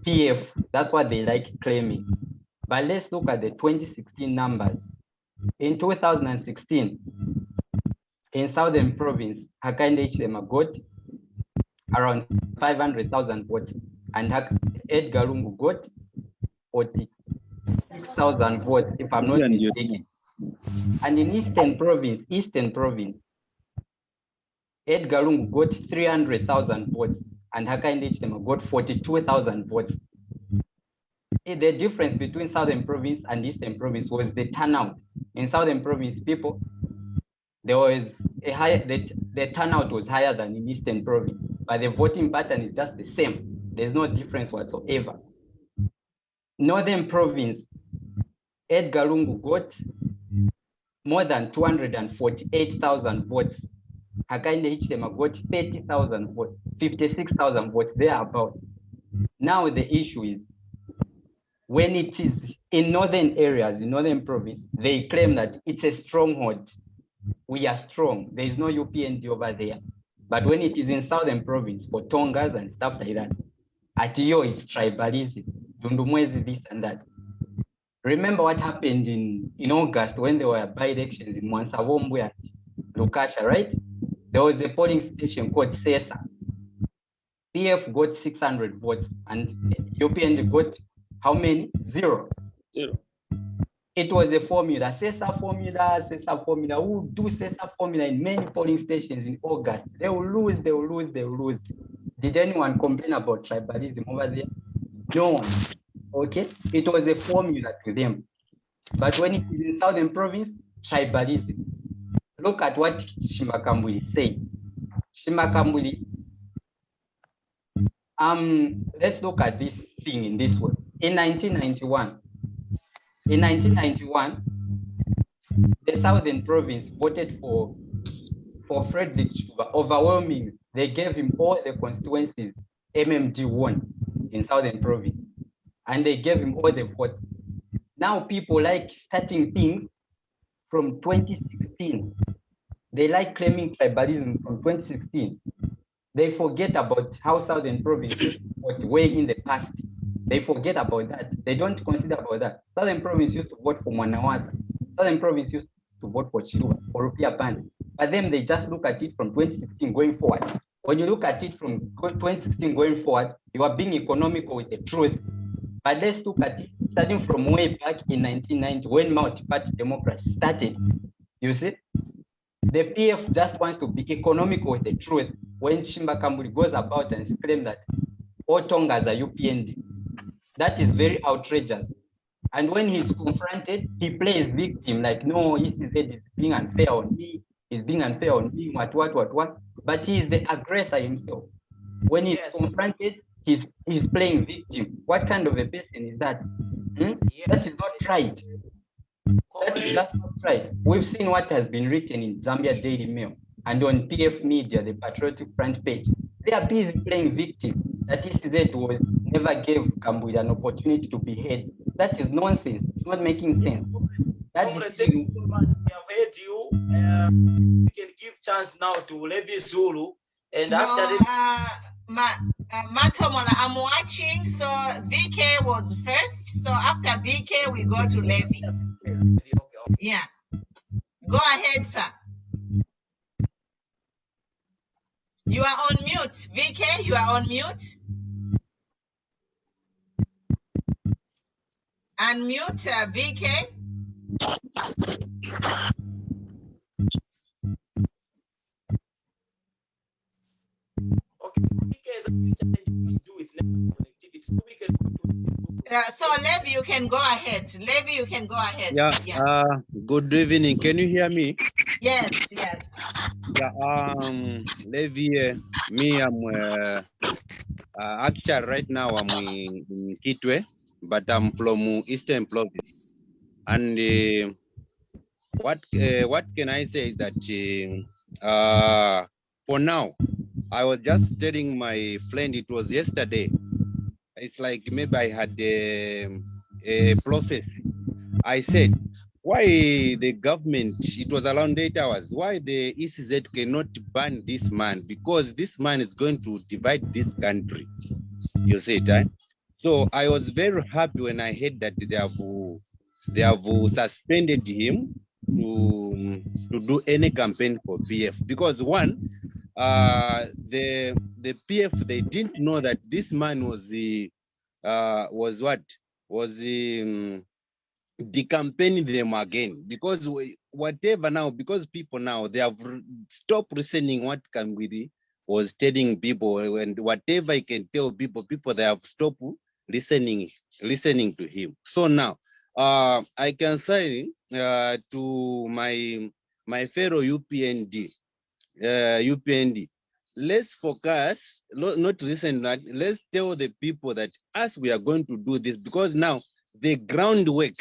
PF. That's what they like claiming. But let's look at the 2016 numbers. In 2016, in Southern Province, Hakainde Hichilema got around 500,000 votes, and Edgar Lungu got 40,000 votes, if I'm not mistaken. And in Eastern Province, Edgar Lungu got 300,000 votes, and Hakainde Hichilema got 42,000 votes. The difference between Southern Province and Eastern Province was the turnout. In Southern Province, people, there was a higher, the turnout was higher than in Eastern Province, but the voting pattern is just the same. There's no difference whatsoever. Northern Province, Edgar Lungu got more than 248,000 votes. Hakainde Hichilema got 30,000 votes, 56,000 votes, thereabout. Now the issue is, when it is in northern areas, in northern province, they claim that it's a stronghold. We are strong. There is no UPND over there. But when it is in southern province, for Tongas and stuff like that, at yo it's tribalism, Dundumwezi, this and that. Remember what happened in August when there were by-elections in Mwansavombu and Lukasha, right? There was a polling station called SESA. PF got 600 votes and UPND got how many? Zero. It was a formula, SESA formula, SESA formula. Who do SESA formula in many polling stations in August? They will lose, they will lose, they will lose. Did anyone complain about tribalism over there? No one. Okay, it was a formula to them. But when it is in southern province, tribalism. Look at what Chimba Kambwili said. Chimba Kambwili, let's look at this thing in this way. In 1991, the southern province voted for Frederick Chuba overwhelmingly. They gave him all the constituencies MMG won in southern province, and they gave him all the votes. Now people like starting things from 2016. They like claiming tribalism from 2016. They forget about how southern province used to vote way in the past. They forget about that. They don't consider about that. Southern province used to vote for Mwanawasa. Southern province used to vote for Chiluba, for Rupia Band. But then they just look at it from 2016 going forward. When you look at it from 2016 going forward, you are being economical with the truth. But let's look at it starting from way back in 1990 when multi-party democracy started. You see? The PF just wants to be economical with the truth when Chimba Kambwili goes about and claims that all Tongas are UPND. That is very outrageous. And when he's confronted, he plays victim, like, no, ECZ is being unfair on me, he's being unfair on me, what. But he is the aggressor himself. When he's confronted, he's playing victim. What kind of a person is that? That is not right. That is just not right. We've seen what has been written in Zambia Daily Mail and on PF Media, the Patriotic Front page. They are busy playing victim. That ECZ never gave Kambwili an opportunity to be heard. That is nonsense. It's not making sense. Thank you so much. We have heard you. We can give chance now to Levi Zulu. And after Matomola, I'm watching. So VK was first. So after VK, we go to Levi. Okay. Yeah. Go ahead, sir. You are on mute. VK, you are on mute. Unmute VK. Okay. VK is to do with connectivity. So we can so Levi, you can go ahead. Levi, you can go ahead. Yeah. Good evening. Can you hear me? Yes. Yeah. Levi, me, I'm actually right now I'm in Kitwe, but I'm from Eastern Province. And what can I say is that for now, I was just telling my friend, it was yesterday. It's like maybe I had a prophecy. I said, why the government, it was around 8 hours, why the ECZ cannot ban this man? Because this man is going to divide this country. You see it, right? So I was very happy when I heard that they have suspended him to do any campaign for PF. Because one, the PF, they didn't know that this man was decampaigning them again, because whatever now, because people now, they have stopped listening what Kambwili was telling people, and whatever he can tell people they have stopped listening to him. So now I can say to my fellow UPND, let's focus, not listen, let's tell the people that us, we are going to do this, because now the groundwork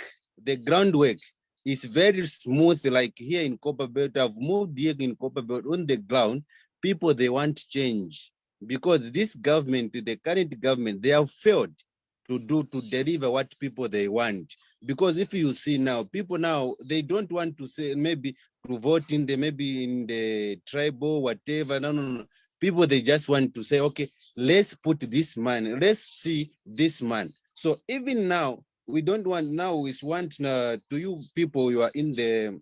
the groundwork is very smooth, like here in Copperbelt. I've moved here in Copperbelt on the ground. People, they want change because this government, the current government, they have failed to deliver what people they want. Because if you see now, people now, they don't want to say maybe to vote in the, maybe in the tribal, whatever. No. People, they just want to say, okay, let's put this man, let's see this man. So even now, we don't want now, we want to you people, you are in the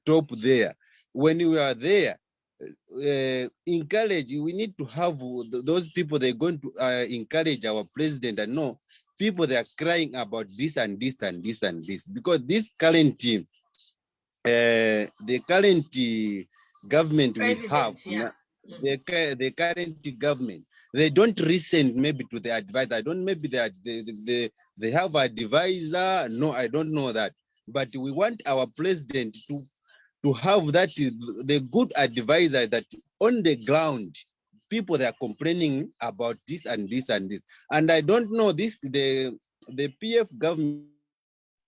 top there. When you are there, encourage, we need to have those people, they're going to encourage our president. And no, people, they are crying about this and this and this and this, because this current team, the current government we have, the current government, they don't listen maybe to the advisor. I don't, maybe they have a advisor. No, I don't know that. But we want our president to have that, the good advisor that on the ground, people, they are complaining about this and this and this. And I don't know this, the PF government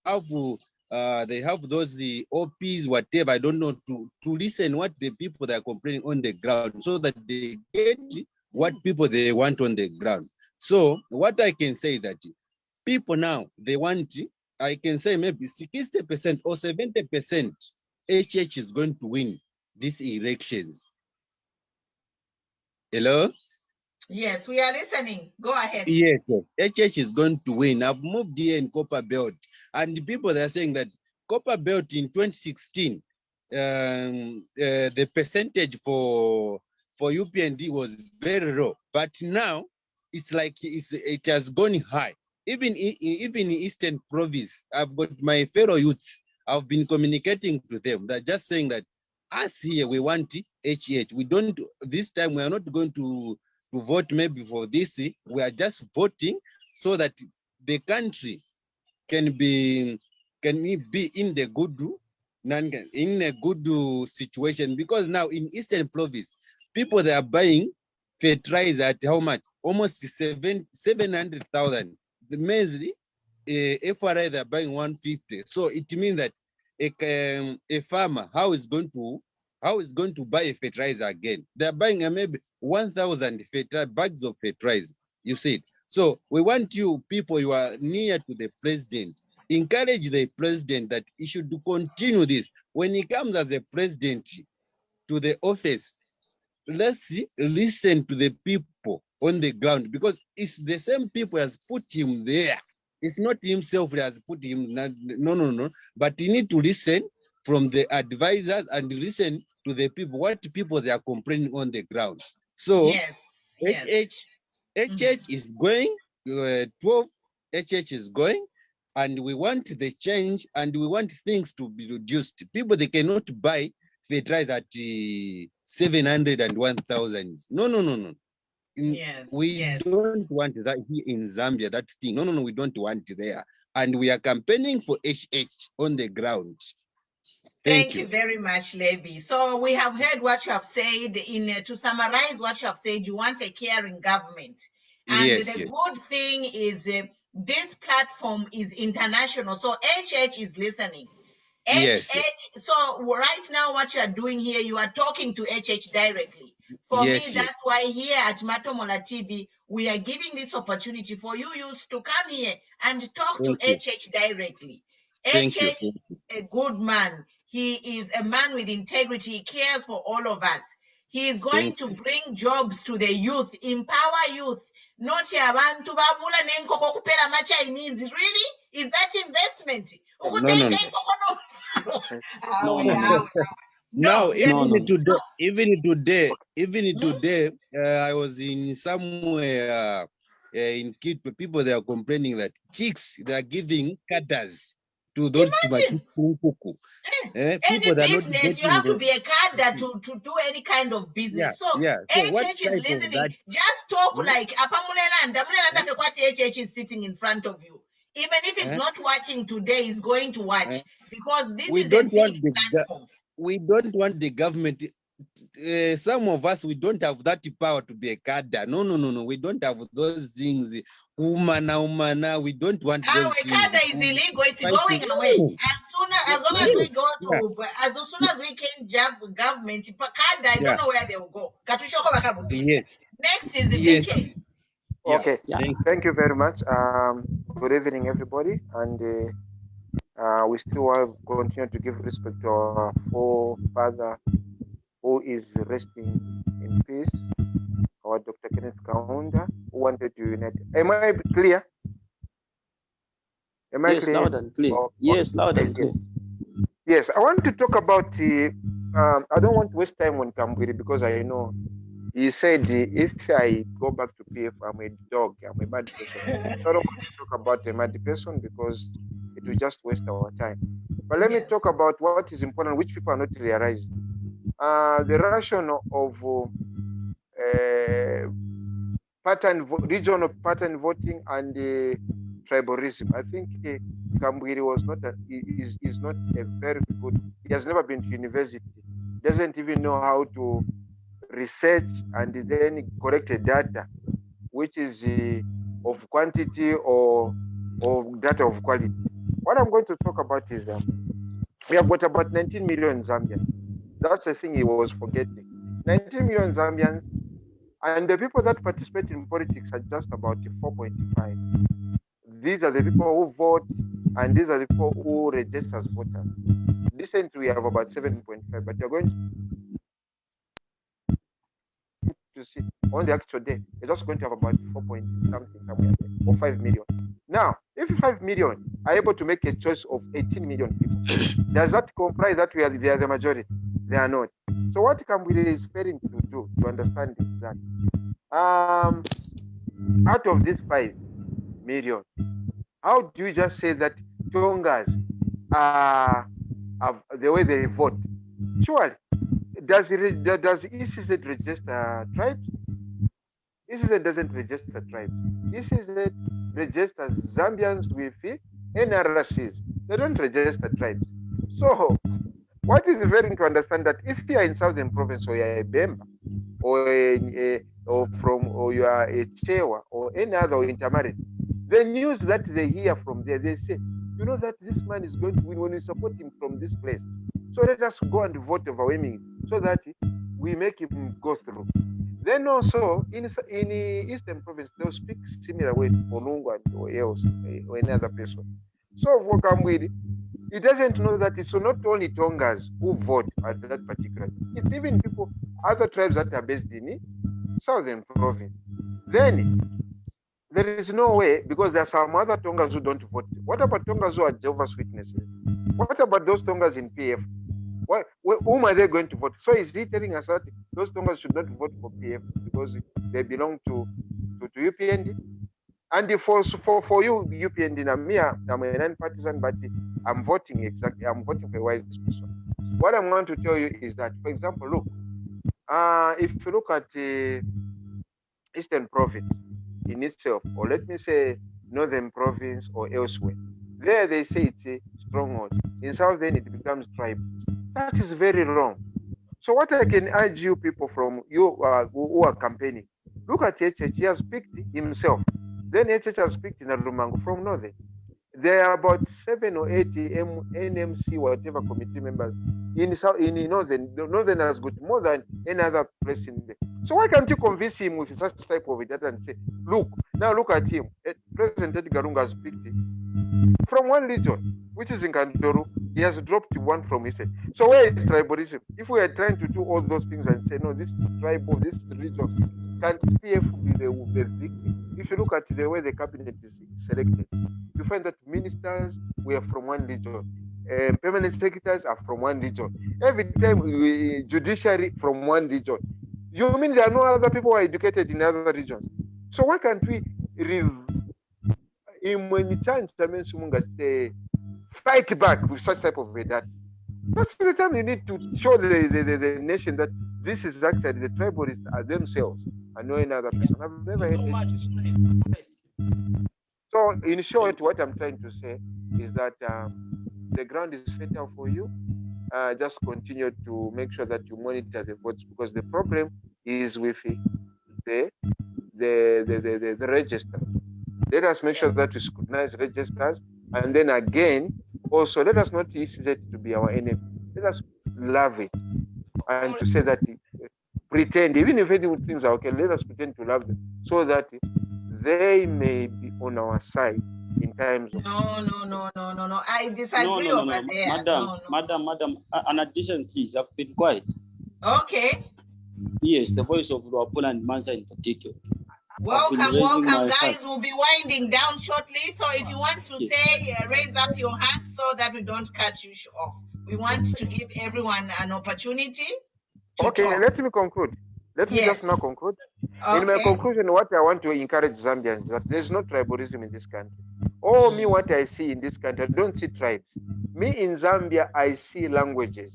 have, they have those OPs, whatever, I don't know, to listen what the people that are complaining on the ground, so that they get what people they want on the ground. So what I can say that people now, they want, I can say maybe 60% or 70% HH is going to win these elections. Hello? Yes, we are listening. Go ahead. Yes, HH is going to win. I've moved here in Copperbelt, and the people, they're saying that Copperbelt in 2016, the percentage for UPND was very low, but now it's like it has gone high. Even in Eastern Province, I've got my fellow youths, I've been communicating to them. They're just saying that us here, we want HH. We don't, this time we are not going to vote maybe for this. We are just voting so that the country can be in the good, in a good situation. Because now in Eastern Province, people, they are buying fertilizer at how much? Almost 700,000. The maize, FRI, they're buying 150. So it means that a farmer, how is going to buy a fertilizer again? They're buying maybe 1,000 bags of fertilizer. You see it. So we want you people, you are near to the president, encourage the president that he should continue this. When he comes as a president to the office, let's listen to the people on the ground, because it's the same people has put him there. It's not himself that has put him. No. But you need to listen from the advisors and listen to the people, what people they are complaining on the ground. So yes. HH is going, 12 HH is going, and we want the change, and we want things to be reduced. People, they cannot buy fertilizer at 700 and 1,000. No. We don't want that here in Zambia, that thing. No, we don't want it there. And we are campaigning for HH on the ground. Thank you very much, Levi. So we have heard what you have said. To summarize what you have said, you want a caring government. And the good thing is this platform is international. So HH is listening. So right now, what you are doing here, you are talking to HH directly. For me, that's why here at Matomola TV, we are giving this opportunity for you youth to come here and talk to HH directly. HH, a good man. He is a man with integrity. He cares for all of us. He is going to bring jobs to the youth, empower youth. Not abantu babula nenkoko kupera ma Chinese. Really? Is that investment? No. Even today, I was in somewhere in Kitwe. People, they are complaining that chicks, they are giving cutters to those kuku. Any business, you have to be a cadre to do any kind of business. So HH is listening. Just talk like HH is sitting in front of you. Even if it's not watching today, he's going to watch, because this is a big platform. We don't want the government. some of us, we don't have that power to be a cadre. No. We don't have those things. Umana. We don't want those Our things. cadre is illegal. It's going away. As long as we go to, as soon as we can jump government, cadre, I don't know where they will go. Yes. Next is Yes. VK. Okay. Yeah. Thank you very much. Good evening, everybody, and we still have continue to give respect to our forefather who is resting in peace, our Dr. Kenneth Kaunda, who wanted to unite. Am I clear? Am I Yes, clear? loud and clear. Oh, Yes, loud and clear. Yes, I want to talk about I don't want to waste time on Kambwili because I know he said if I go back to PF, I'm a dog, I'm a bad person. So I don't want to talk about a mad person because it will just waste our time. But let me talk about what is important, which people are not realizing. The rationale of regional pattern voting and tribalism. I think Kambwili was not is not a very good. He has never been to university. Doesn't even know how to research and then correct the data, which is of quantity or data of quality. What I'm going to talk about is we have got about 19 million Zambians. That's the thing he was forgetting. 19 million Zambians, and the people that participate in politics are just about 4.5. These are the people who vote, and these are the people who register as voters. Recently, we have about 7.5, but you're going to see on the actual day, you're just going to have about 4 point something somewhere there, or 5 million. Now, if 5 million are able to make a choice of 18 million people, does that comprise that they are the majority? They are not. So what Kambwili is failing to do to understand is that out of these 5 million, how do you just say that Tongas are the way they vote? Surely, does ECZ register tribes? ECZ doesn't register tribes. ECZ registers Zambians with NRCs. They don't register tribes. So, what is very to understand that if you are in Southern Province or you are a Bemba or you are a Chewa or any other or intermarried, the news that they hear from there, they say, you know that this man is going to win when we support him from this place. So let us go and vote overwhelmingly so that we make him go through. Then also in Eastern Province, they'll speak similar way for Lungu or else or any other person. So for Kambwili, he doesn't know that it's not only Tongas who vote at that particular. It's even people, other tribes that are based in Southern Province. Then there is no way, because there are some other Tongas who don't vote. What about Tongas who are Jehovah's Witnesses? What about those Tongas in PF? Whom are they going to vote? So is he telling us that those Tongas should not vote for PF because they belong to UPND? And for you, UPND, I'm a non-partisan, but I'm voting exactly. I'm voting for a wise person. What I'm going to tell you is that, for example, look, if you look at Eastern Province in itself, or let me say Northern Province or elsewhere, there they say it's a stronghold. In Southern, it becomes tribe. That is very wrong. So what I can urge you people from you who are campaigning, look at HH. He has picked himself. Then HH has picked Narumango from Northern. There are about 7 or 8 NMC whatever committee members in Northern. Northern has got more than any other place in there. So why can't you convince him with such type of data and say, look at him. President Edgar Lungu has picked him from one region, which is in Kantoru. He has dropped one from Eastern. So where is tribalism? If we are trying to do all those things and say, no, this tribe or this region, can PF be the victim? If you look at the way the cabinet is selected, you find that ministers were from one region, permanent secretaries are from one region. Every time judiciary from one region. You mean there are no other people who are educated in other regions? So why can't we fight back with such type of data? That's the time you need to show the nation that this is actually the tribalists are themselves and no another person. I've never heard it. So in short, what I'm trying to say is that the ground is fertile for you. just continue to make sure that you monitor the votes, because the problem is with the register. Let us make sure that we scrutinize registers, and then again, also let us not use it to be our enemy. Let us love it, and to say that pretend, even if any things are okay, let us pretend to love them, so that they may be on our side in times of No. I disagree over there. Madam, an addition, please. I've been quiet. Okay. Yes, the voice of Luapula and Mansa in particular. Welcome, guys. We'll be winding down shortly. So if you want to say, raise up your hand so that we don't cut you off. We want to give everyone an opportunity to okay, talk. let me conclude. Let me just now conclude. Okay. In my conclusion, what I want to encourage Zambians is that there's no tribalism in this country. Me, what I see in this country, I don't see tribes. Me in Zambia, I see languages.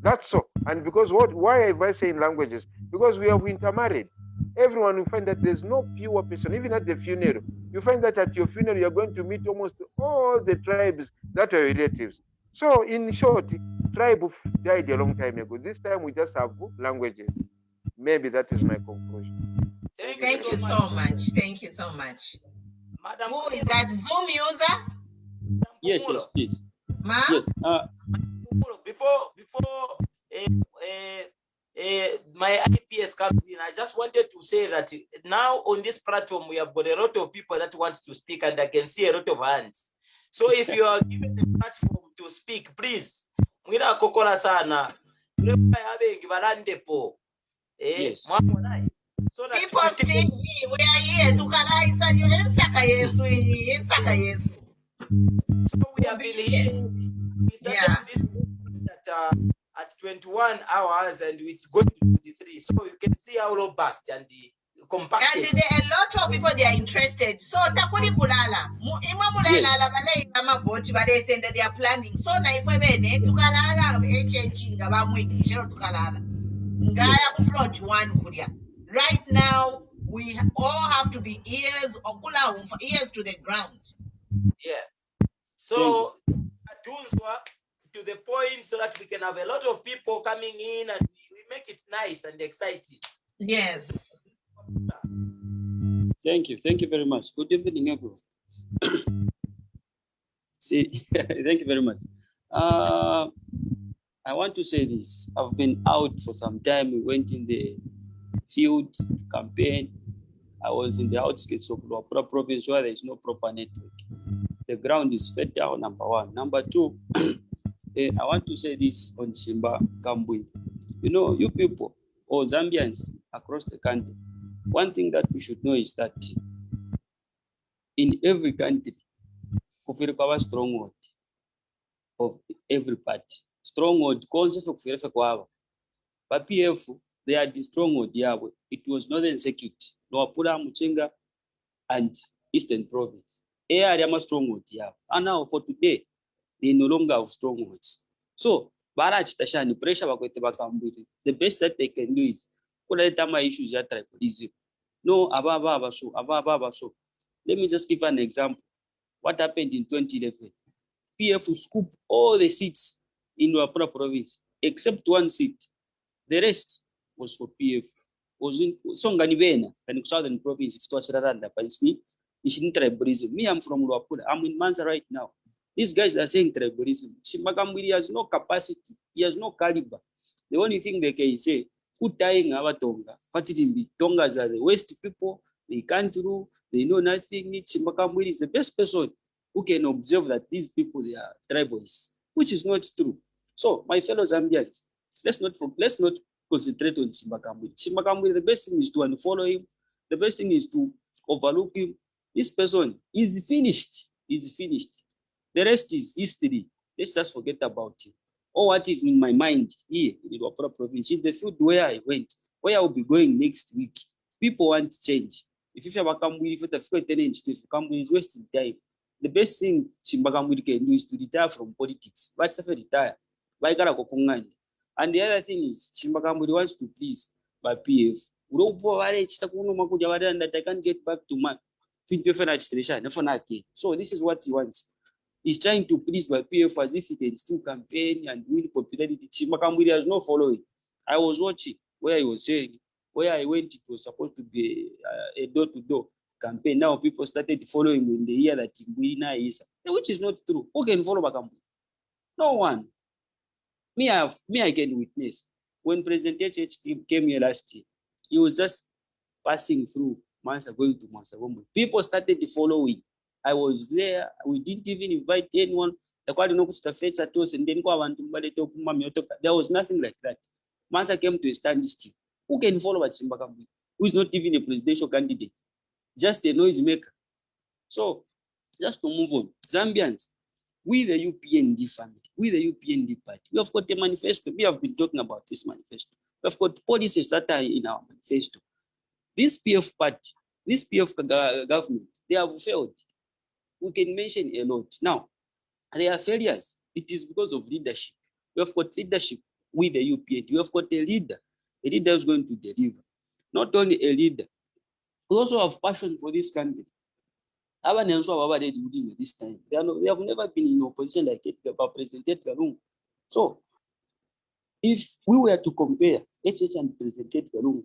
That's all. And because why am I saying languages? Because we have intermarried. Everyone will find that there's no pure person, even at the funeral. You find that at your funeral, you're going to meet almost all the tribes that are relatives. So in short, tribe died a long time ago. This time we just have languages. Maybe that is my conclusion. Thank you so much. Thank you so much. Madam, who is that Zoom user? Yes, please. Ma? Yes. Before my IPS comes in, I just wanted to say that now on this platform we have got a lot of people that want to speak, and I can see a lot of hands. So if you are given a platform to speak, please, mwina kokola sana. Yes. So that people TV, we are here to canalize you in So we have been here. We started this at 21 hours, and it's going to 23. So you can see how robust and compacted. And there are a lot of people, they are interested. So takuli kulala. They are planning. So na ifwe tukalala HH ngabamwingi tukalala. Ngaya float one kulia. Right now, we all have to be ears to the ground. Yes. So to the point, so that we can have a lot of people coming in, and we make it nice and exciting. Yes. Thank you very much. Good evening, everyone. Thank you very much. I want to say this. I've been out for some time. We went in the field campaign. I was in the outskirts of Luapula province where there is no proper network. The ground is fertile, number one. Number two, I want to say this on Chimba Kambwili. You know, you people, or Zambians across the country, one thing that we should know is that in every country, kufirikwa stronghold of every party. Stronghold, concept of kufirikwa. But PF, they are the stronghold. It was Northern Security, Luapula, Muchinga, and Eastern Province. Area stronghold. And now for today, they no longer have strongholds. So, Barach pressure the best that they can do is put my issues at tribalism. No, so. Let me just give an example. What happened in 2011? PF scooped all the seats in Luapula province except one seat. The rest was for PF. Was in Songanibena and Southern Province. If to tribalism. Me, I'm from Luapula. I'm in Mansa right now. These guys are saying tribalism. Kambwili has no capacity. He has no caliber. The only thing they can say, who dying our Tonga? Tongas are the West people. They can't rule. They know nothing. Kambwili is the best person who can observe that these people, they are tribalists, which is not true. So, my fellow Zambians, let's not concentrate on Kambwili. Kambwili, the best thing is to unfollow him. The best thing is to overlook him. This person is finished. The rest is history. Let's just forget about it. All what is in my mind here in Luapula province, in the field where I went, where I will be going next week, people want change. If you have Kambwili, if Kambwili is wasting time, the best thing Kambwili can do is to retire from politics. But retire. And the other thing is, Kambwili wants to please by PF. That I can't get back to my registration. So this is what he wants. He's trying to please my PF as if he can still campaign and win popularity. Chimba Kambwili has no following. I was watching where he was saying, where I went, it was supposed to be a door-to-door campaign. Now people started following when they hear that Chimbuina is, which is not true. Who can follow Bakambwili? No one. Me, I can witness. When President HH came here last year, he was just passing through Mansa, going to Mansa. People started following. I was there. We didn't even invite anyone. There was nothing like that. Mansa came to a standstill. Who can follow at Chimba Kambwili? Who is not even a presidential candidate? Just a noisemaker. So, just to move on, Zambians, we the UPND family, we the UPND party, we have got a manifesto. We have been talking about this manifesto. We have got policies that are in our manifesto. This PF party, this PF government, they have failed. We can mention a lot. Now, there are failures. It is because of leadership. We have got leadership with the UPND. We have got a leader who's going to deliver. Not only a leader, we also have passion for this country. This time, they have never been in opposition like President Edgar Lungu. So, if we were to compare HH and President Edgar Lungu,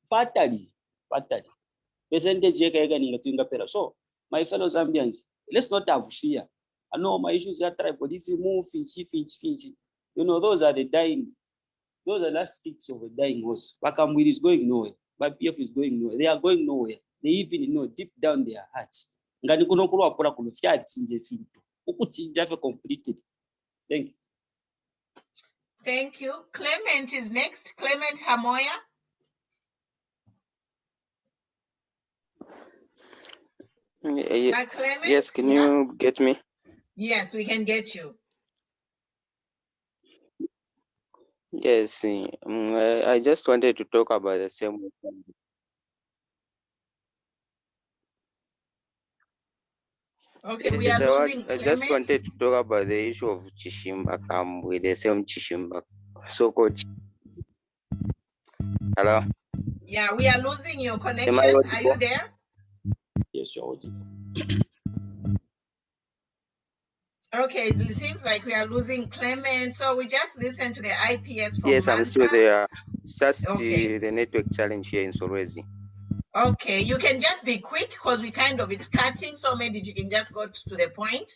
partly, percentage. So, my fellow Zambians, let's not have fear. I know my issues are tribalism, finchy. You know, those are the dying, those are last kicks of a dying horse. Kambwili is going nowhere. PF is going nowhere. They are going nowhere. They even know deep down their hearts. Thank you. Thank you. Clement is next. Clement Hamoya. Clement? Yes, can you get me? Yes, we can get you. Yes, I just wanted to talk about the same. Okay, we are losing I just wanted to talk about the issue of Chishimba with the same Chishimba, so-called. Hello? Yeah, we are losing your connection. Are you there? Yes, you're audible. Okay, it seems like we are losing Clement. So we just listened to the IPS from Yes, I'm still there. Just okay. The network challenge here in Solwezi. Okay, you can just be quick because it's cutting, so maybe you can just go to the point.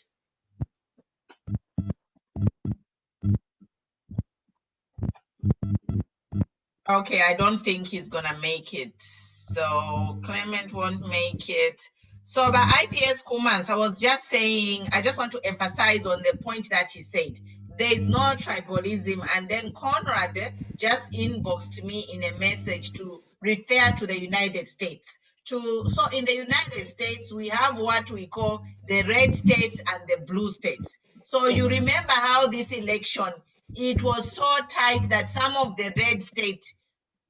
Okay, I don't think he's gonna make it. So Clement won't make it. So by IPS Kumans, I was just saying, I just want to emphasize on the point that he said. There is no tribalism, and then Conrad just inboxed me in a message to refer to the United States. So in the United States, we have what we call the red states and the blue states. So you remember how this election, it was so tight that some of the red states,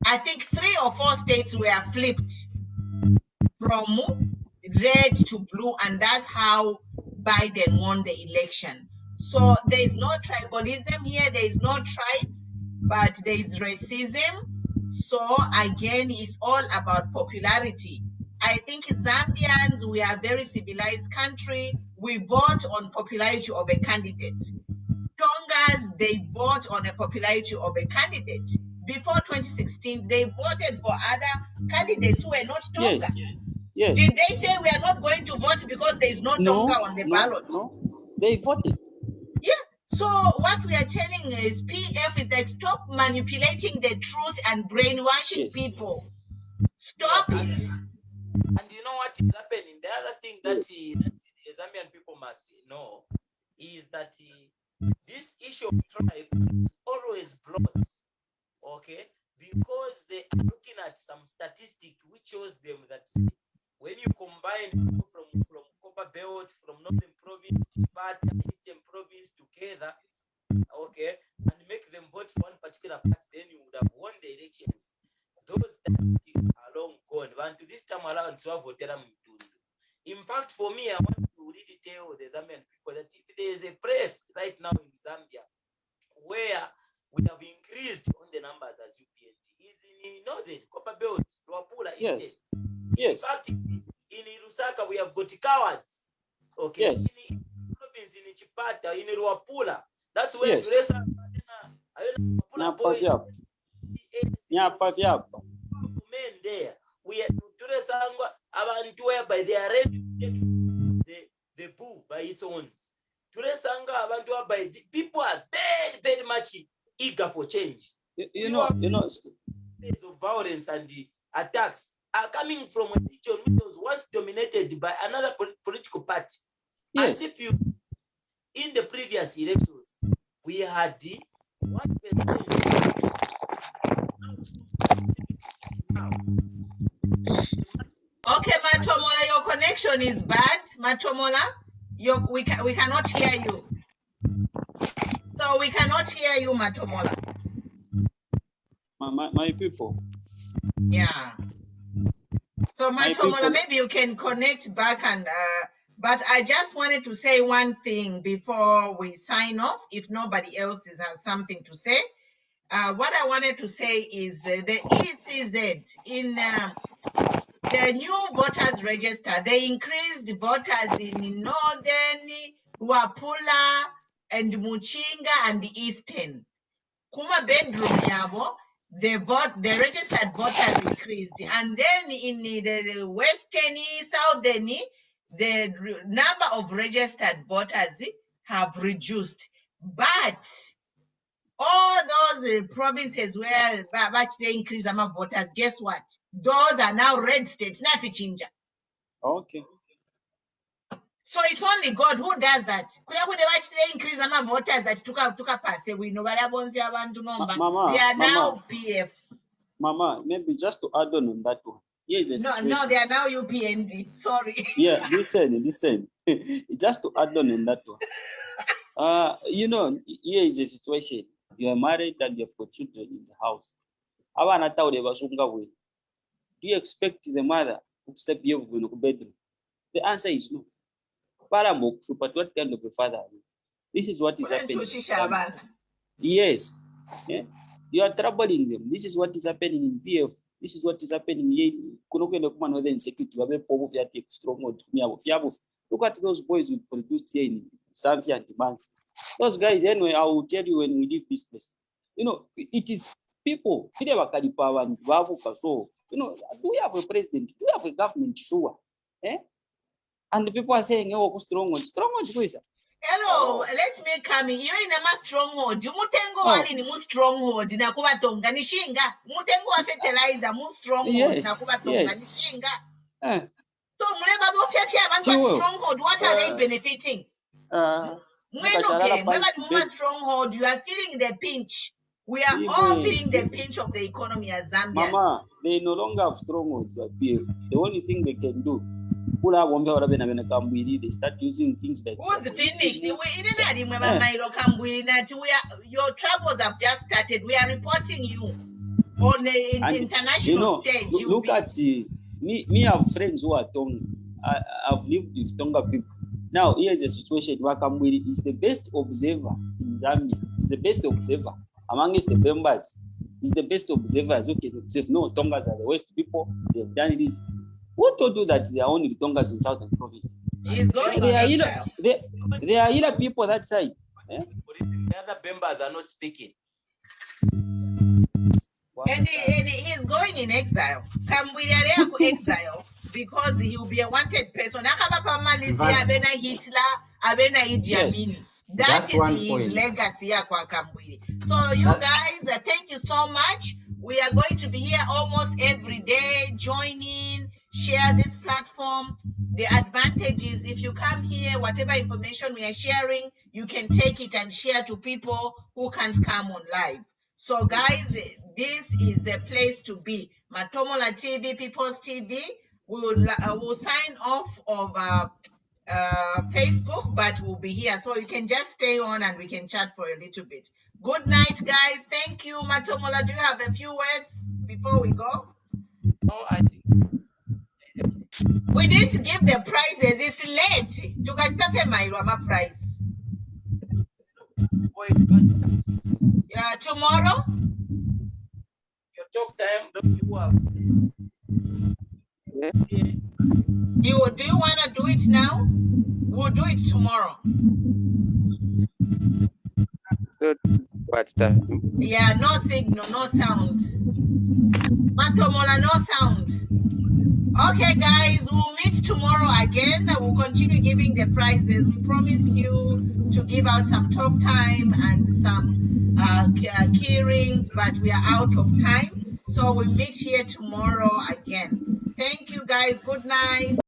I think 3 or 4 states were flipped from red to blue, and that's how Biden won the election. So there is no tribalism here, there is no tribes, but there is racism. So again, it's all about popularity. I think Zambians, we are a very civilized country. We vote on popularity of a candidate. Tongas, they vote on a popularity of a candidate. Before 2016, they voted for other candidates who were not Tonga. Yes. Did they say we are not going to vote because there is no Tonga on the ballot? No, they voted. Yeah. So what we are telling is PF is like, stop manipulating the truth and brainwashing people. Stop it. And you know what is happening? The other thing that the Zambian people must know is that this issue of tribe is always brought, okay, because they are looking at some statistic which shows them that when you combine from Copper Belt, from Northern Province to Eastern Province together, okay, and make them vote for one particular party, then you would have won the elections. Those statistics are long gone. But to this time around, in fact, for me, I want to really tell the Zambian people that if there is a place right now in Zambia where we have increased on the numbers as UPND, is in Northern Copper Belt, Luapula, Yes. In fact, in Lusaka, we have got cowards. Okay. Yes. Chipata, in Ruapula. That's where Yes. Teresa Nyapa vyapa. men there. We are Teresa abantu whereby they are ready to take the bull by its own. Teresa abantu whereby people are very, very much eager for change. You know. Of violence and the attacks are coming from a region which was once dominated by another political party. Yes. And if you, in the previous elections, we had the 1%. Okay, Matomola, your connection is bad. Matomola, we cannot hear you. So we cannot hear you, Matomola. My people. Yeah. So Matomola, maybe you can connect back and but I just wanted to say one thing before we sign off, if nobody else has something to say. What I wanted to say is the ECZ in the new voters register, they increased voters in Northern, Ruapula, and Muchinga and Eastern. Kuma bedroom yabo, the registered voters increased, and then in the Western, Southern, the number of registered voters have reduced. But all those provinces where they increase among voters, guess what? Those are now red states. Okay. So it's only God who does that. They increase among voters that took pass. We know what happens. They are now PF. Mama, maybe just to add on that one. Here is a situation. No, they are now UPND. Sorry. Yeah, listen. Just to add on that one. You know, here is a situation. You are married and you have got children in the house. Do you expect the mother to step here in the bedroom? The answer is no. But what kind of a father? This is what is happening. Yes. Yeah. You are troubling them. This is what is happening in PF. This is what is happening here. Look at those boys we produced here in Zambia and Demands. Those guys, anyway, I will tell you when we leave this place. You know, it is people. So, you know, do we have a president? Do we have a government? Sure. Eh? And the people are saying, oh, stronghold. Stronghold, who is that? Hello, let me come in. You're in a stronghold. You mutengo wali ni mu stronghold na kuba tonga nishinga. Mutengo wa fertilizer mu stronghold na kuba tonga nishinga. So mreba bo fia abantu stronghold, what are they benefiting? Stronghold, you are feeling the pinch. We are all feeling the pinch of the economy as Zambians. Mama, they no longer have strongholds like PF. The only thing they can do, they start using things like who's finished? Your troubles have just started. We are reporting you on the international stage. Look at me. I have friends who are Tonga. I've lived with Tonga people. Now, here's a situation where Kambwili is the best observer in Zambia. He's the best observer amongst the members. He's the best observer. Okay, observe. No, Tongas are the worst people. They've done this. Who told you that there are only Tongas in Southern Province? He's going there are either people that side. Eh? The other members are not speaking. And he's going in exile. Kambwili exile. Because he will be a wanted person. Abena Hitler, Abena Idi Amin. That is his legacy. So you guys, thank you so much. We are going to be here almost every day. Join in, share this platform. The advantage is if you come here, whatever information we are sharing, you can take it and share to people who can't come on live. So guys, this is the place to be. Matomola TV, People's TV. We'll sign off of Facebook, but we'll be here. So you can just stay on and we can chat for a little bit. Good night, guys. Thank you. Matomola, do you have a few words before we go? No, I think we need to give the prizes. It's late. You can tap my prize. Yeah, tomorrow? Your talk time, don't you have? You would do you want to do it now? We'll do it tomorrow. What's that? Yeah, no signal, no sound. Matomola, no sound. Okay, guys, we'll meet tomorrow again. We'll continue giving the prizes. We promised you to give out some talk time and some key rings, but we are out of time. So we'll meet here tomorrow again. Thank you, guys. Good night.